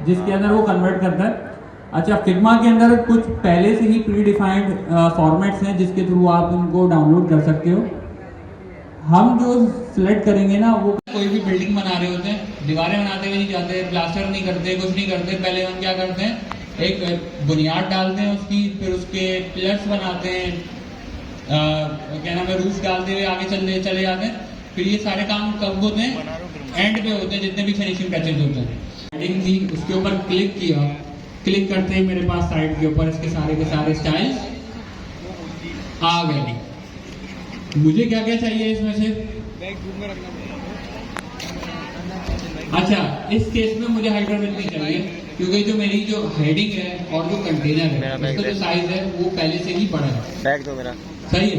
जिसके अंदर वो कन्वर्ट करता है। अच्छा फिग्मा के अंदर कुछ पहले से ही प्री डिफाइंड फॉर्मेट्स हैं जिसके थ्रू आप उनको डाउनलोड कर सकते हो। हम जो सिलेक्ट करेंगे ना, वो कोई भी बिल्डिंग बना रहे होते हैं, दीवारें बनाते हुए नहीं जाते, प्लास्टर नहीं करते, कुछ नहीं करते। पहले हम क्या करते हैं, एक बुनियाद डालते हैं उसकी, फिर उसके पिलर्स बनाते हैं, क्या नाम है रूफ डालते हुए आगे चले जाते हैं। फिर ये सारे काम कब होते हैं, एंड पे होते हैं, जितने भी फिनिशिंग टचेज होते हैं। हेडिंग थी, उसके ऊपर क्लिक किया, क्लिक करते ही मेरे पास साइड के ऊपर इसके सारे के सारे स्टाइल्स आ गए। मुझे क्या क्या चाहिए इसमें से, अच्छा इस केस में मुझे हाइड्रोविल नहीं चाहिए, क्योंकि जो मेरी जो हेडिंग है और जो कंटेनर है उसका जो साइज है वो पहले से ही बड़ा है। बैग दो मेरा। सही है।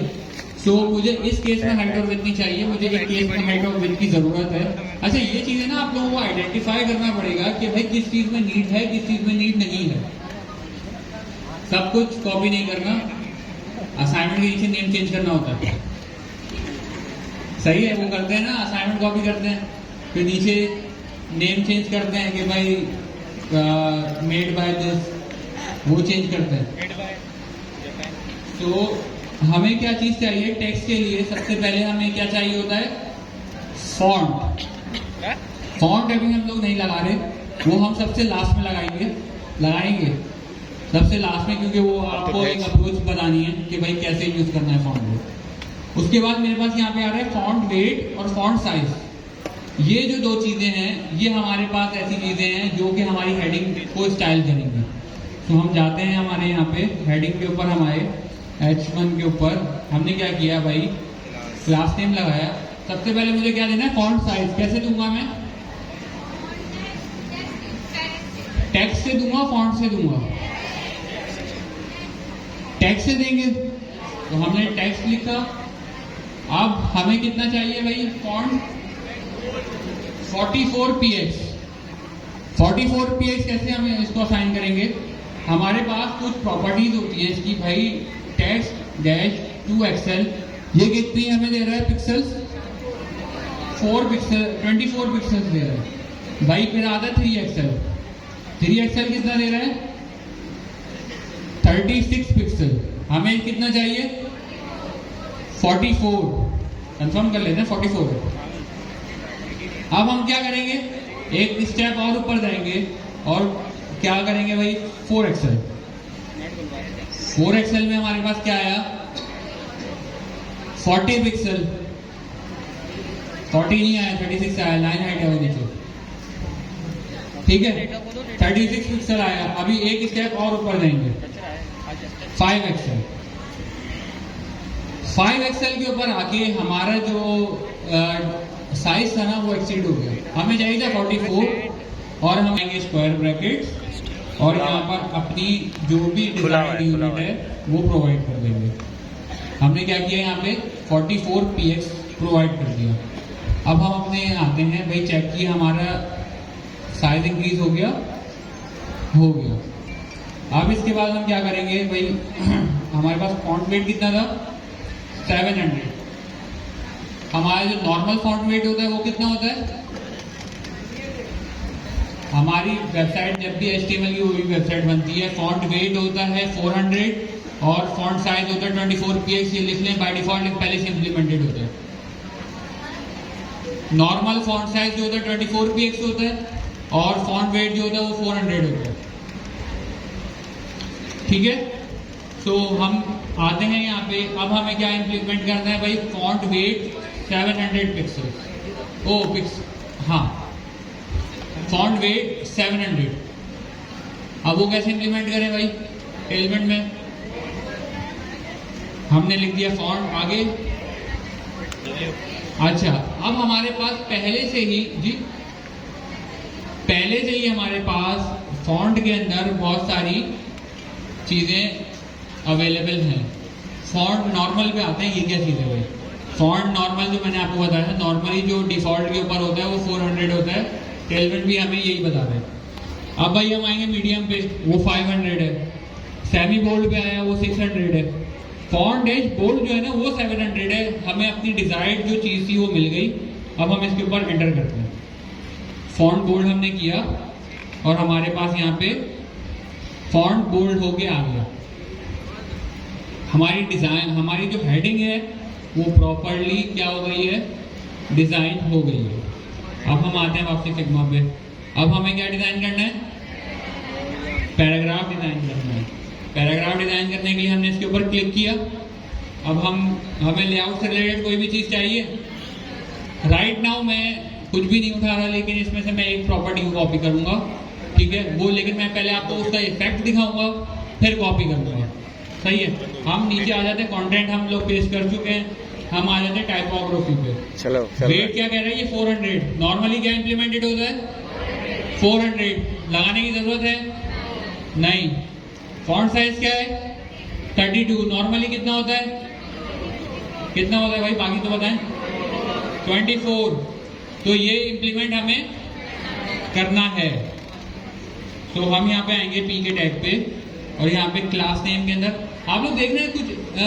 सो मुझे इस केस में हाइट और विड्थ नहीं चाहिए, मुझे एक केस में हाइट और विड्थ की जरूरत है। अच्छा ये चीजें ना आप लोगों को आइडेंटिफाई करना पड़ेगा कि भाई किस चीज में नीड है, किस चीज में नीड नहीं है। सब कुछ कॉपी नहीं करना, असाइनमेंट के नीचे नेम चेंज करना होता है। सही है, वो करते हैं ना, असाइनमेंट कॉपी करते हैं, फिर नीचे नेम चेंज करते हैं कि भाई मेड बाय दिस, वो चेंज करते हैं। तो हमें क्या चीज चाहिए टेक्स्ट के लिए, सबसे पहले हमें क्या चाहिए होता है, फॉन्ट। फॉन्ट अभी हम लोग नहीं लगा रहे, वो हम सबसे लास्ट में लगाएंगे सबसे लास्ट में, क्योंकि वो आपको एक अप्रोच बतानी है कि भाई कैसे यूज करना है फॉन्ट को। उसके बाद मेरे पास यहाँ पे आ रहा है फॉन्ट वेट और फॉन्ट साइज। ये जो दो चीजें हैं, ये हमारे पास ऐसी चीजें हैं जो कि हमारी हेडिंग को स्टाइल करेंगी। तो हम जाते हैं हमारे यहाँ पे हेडिंग के ऊपर, हमारे H1 के ऊपर हमने क्या किया भाई, क्लास नेम लगाया। सबसे पहले मुझे क्या देना है, फॉन्ट साइज। कैसे दूंगा मैं, टेक्स्ट से दूंगा, फॉन्ट से दूंगा। टेक्स्ट से देंगे तो हमने टेक्स्ट लिखा। अब हमें कितना चाहिए भाई, फॉन्ट 44px। 44px कैसे हमें इसको असाइन करेंगे, हमारे पास कुछ प्रॉपर्टीज होती है इसकी भाई, टेक्स्ट डैश 2xl, ये कितनी हमें दे रहा है पिक्सल्स, 4 पिक्सल 24 पिक्सल्स दे रहा है भाई। फिर आता है 3xl, 3xl कितना दे रहा है 36 पिक्सल, हमें कितना चाहिए 44, कंफर्म कर लेते हैं 44। अब हम क्या करेंगे, एक स्टेप और ऊपर जाएंगे और क्या करेंगे भाई 4 एक्सएल। 4 एक्सएल में हमारे पास क्या आया 40 पिक्सल, 40 नहीं आया 36 आया, लाइन हाइट है वो नीचे, ठीक है 36 पिक्सल आया। अभी एक स्टेप और ऊपर जाएंगे 5 एक्सएल। 5 एक्सएल के ऊपर आके हमारा जो साइज था ना वो एक्सीड हो गया, हमें चाहिए था 44 और हम आएंगे स्क्वायर ब्रैकेट और यहाँ पर अपनी जो भी डिजाइन यूनिट है वो प्रोवाइड कर देंगे। हमने क्या किया यहाँ पे 44 px प्रोवाइड कर दिया। अब हम अपने आते हैं भाई चेक किए हमारा साइज इंक्रीज हो गया। अब इसके बाद हम क्या करेंगे भाई हमारे पास फॉन्ट वेट कितना था 700। हमारा जो नॉर्मल फॉन्ट वेट होता है वो कितना होता है, हमारी वेबसाइट जब भी HTML की कोई वेबसाइट बनती है फॉन्ट वेट होता है 400 और फॉन्ट साइज होता है 24 px। ये लिख लें बाय डिफॉल्ट पहले से इंप्लीमेंटेड होता है। नॉर्मल फॉन्ट साइज जो होता है 24 px होता है और फॉन्ट वेट जो होता है वो 400 होता है, ठीक है। तो हम आते हैं यहाँ पे, अब हमें क्या इंप्लीमेंट करना है भाई फॉन्ट वेट 700 पिक्सल, हाँ फॉन्ट वेट 700। अब वो कैसे इंप्लीमेंट करें भाई, एलिमेंट में हमने लिख दिया फॉन्ट आगे। अच्छा अब हमारे पास पहले से ही हमारे पास फॉन्ट के अंदर बहुत सारी चीजें अवेलेबल हैं। फॉन्ट नॉर्मल पे आते हैं, ये क्या चीज़ है भाई, फॉन्ट नॉर्मल जो मैंने आपको बताया था नॉर्मली जो डिफॉल्ट के ऊपर होता है वो 400 होता है, टेलमेंट भी हमें यही बता रहे हैं। अब भाई हम आएंगे मीडियम पे, वो 500 है, सेमी बोल्ड पे आया वो 600 है, फॉन्ट एज बोल्ड जो है ना वो 700 है। हमें अपनी डिजायर्ड जो चीज़ थी वो मिल गई। अब हम इसके ऊपर एंटर करते हैं, फॉन्ट बोल्ड हमने किया और हमारे पास यहाँ पे फॉन्ट बोल्ड होके आ गया। हमारी डिजाइन, हमारी जो हेडिंग है वो प्रॉपरली क्या हो गई है, डिजाइन हो गई है। अब हम आते हैं वापसी फिग्मा पे। अब हमें क्या डिजाइन करना है, पैराग्राफ डिजाइन करना है। पैराग्राफ डिजाइन करने के लिए हमने इसके ऊपर क्लिक किया। अब हमें लेआउट से रिलेटेड कोई भी चीज चाहिए। राइट नाउ मैं कुछ भी नहीं उठा रहा, लेकिन इसमें से मैं एक प्रॉपर्टी को कॉपी करूंगा, ठीक है वो, लेकिन मैं पहले आपको उसका इफेक्ट दिखाऊंगा फिर कॉपी करूंगा, सही है। हम नीचे आ जाते हैं, कंटेंट हम लोग पेस्ट कर चुके हैं, हम आ जाते हैं टाइपोग्राफी पे। चलो वेट क्या कह रहा है ये 400, नॉर्मली क्या इंप्लीमेंटेड होता है 400, लगाने की जरूरत है नहीं। फॉन्ट साइज क्या है 32, नॉर्मली कितना होता है भाई, बाकी तो बताएं 24। तो ये इंप्लीमेंट हमें करना है। तो हम यहाँ पे आएंगे पी के टैग पे और यहाँ पे क्लास नेम के अंदर आप लोग देख रहे हैं कुछ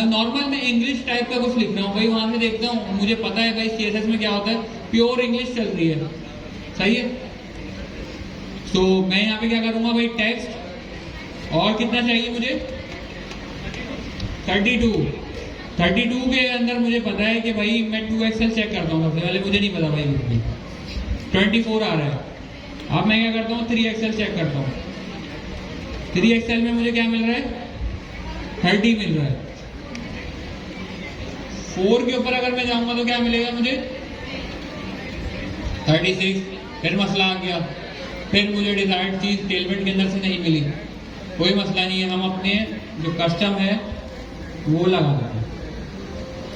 नॉर्मल में इंग्लिश टाइप का कुछ लिख रहा हूँ भाई, वहां से देखता हूँ मुझे पता है भाई CSS में क्या होता है, प्योर इंग्लिश चल रही है, सही है। तो मैं यहाँ पे क्या करूंगा भाई टेक्स्ट, और कितना चाहिए मुझे 32 के अंदर मुझे पता है कि भाई मैं 2XL चेक करता हूँ सबसे पहले, मुझे नहीं पता भाई 24 आ रहा है। अब मैं क्या करता हूँ 3XL चेक करता हूँ, 3XL में मुझे क्या मिल रहा है 30 मिल रहा है। 4 के ऊपर अगर मैं जाऊंगा तो क्या मिलेगा मुझे 36। फिर मसला आ गया, फिर मुझे डिजायर्ड चीज टेलमेंट के अंदर से नहीं मिली, कोई मसला नहीं है, हम अपने जो कस्टम है वो लगा देते हैं।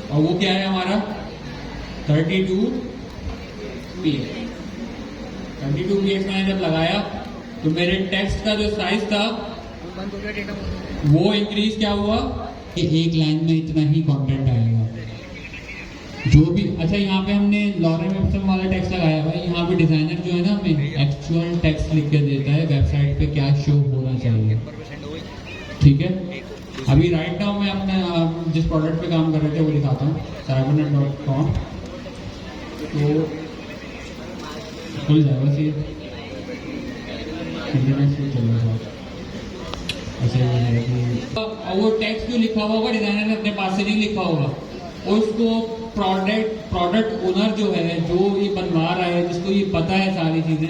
और वो क्या है हमारा 32px मैंने जब लगाया तो मेरे टेक्स्ट का जो साइज था वो इंक्रीज क्या हुआ कि एक लाइन में इतना ही कंटेंट आएगा जो भी। अच्छा यहाँ पे हमने लॉरेम एप्सम वाला टेक्स्ट लगाया भाई, यहाँ पे डिजाइनर जो है ना हमें एक्चुअल टेक्स्ट लिख के देता है वेबसाइट पे क्या शो होना चाहिए, ठीक है। अभी राइट नाउ मैं अपने जिस प्रोडक्ट पे काम कर रहे थे वो दिखाता हूँ, cybernet.com। तो खुल जाएगा बस ये इंटरनेट से चल रहा है। ऐसा ही है कि और वो टेक्स्ट जो लिखा हुआ होगा डिजाइनर ने अपने पास से नहीं लिखा होगा, और उसको प्रोडक्ट ओनर जो है, जो ये बनवा रहा है, जिसको ये पता है सारी चीजें,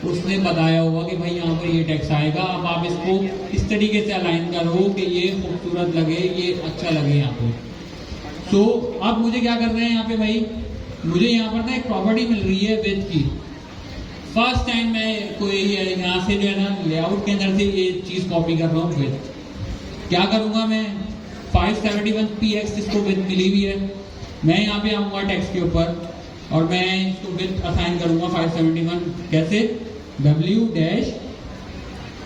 उसने बताया होगा कि भाई यहाँ पर ये टैक्स आएगा, अब आप इसको इस तरीके से अलाइन करो कि ये खूबसूरत लगे, ये अच्छा लगे यहाँ पे। तो अब मुझे क्या करना है यहाँ पे भाई, मुझे यहाँ पर ना एक प्रॉपर्टी मिल रही है विथ की। फर्स्ट टाइम मैं कोई यहाँ से जो है ना लेआउट के अंदर से ये चीज कॉपी कर रहा हूँ विथ। क्या करूंगा मैं, 571px जिसको विथ मिली हुई है, मैं यहाँ पे आऊंगा टेक्स्ट के ऊपर और मैं इसको विथ असाइन करूंगा 571। कैसे, w डैश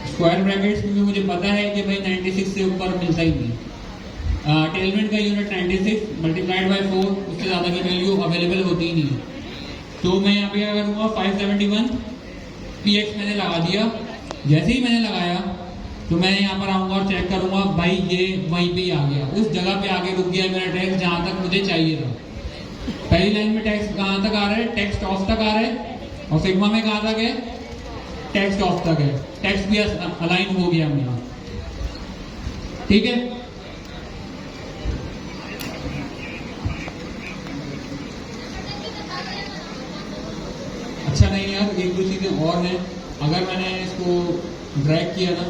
स्क्वायर ब्रैकेट्स, क्योंकि मुझे पता है कि भाई 96 से ऊपर मिलता ही नहीं। टेलमेंट का यूनिट 96 मल्टीप्लाइड बाय 4, उससे ज़्यादा की वैल्यू अवेलेबल होती ही नहीं है। तो मैं यहाँ पे क्या करूँगा, 571px मैंने लगा दिया। जैसे ही मैंने लगाया तो मैं यहाँ पर आऊँगा और चेक करूँगा, भाई ये वहीं पे ही आ गया, उस जगह पे आके रुक गया मेरा टेक्स्ट जहाँ तक मुझे चाहिए था। पहली लाइन में टेक्स्ट कहाँ तक आ रहा है, टेक्स्ट ऑफ तक आ रहा है, और सिग्मा में कहाँ तक है, टेक्स्ट ऑफ तक है। टेक्स्ट भी अलाइन हो गया यहाँ, ठीक है। अच्छा नहीं यार, एक दो चीजें और हैं, अगर मैंने इसको ड्रैग किया ना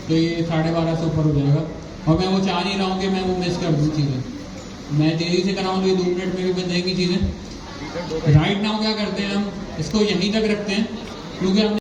तो ये 12.5 से ऊपर हो जाएगा, और मैं वो चाह नहीं रहा हूँ कि मैं वो मिस कर दूँ चीज़ें। मैं तेजी से कराऊँ तो ये 2 मिनट में भी बन जाएंगी चीज़ें। राइट नाउ क्या करते हैं, हम इसको यहीं तक रखते हैं क्योंकि हमने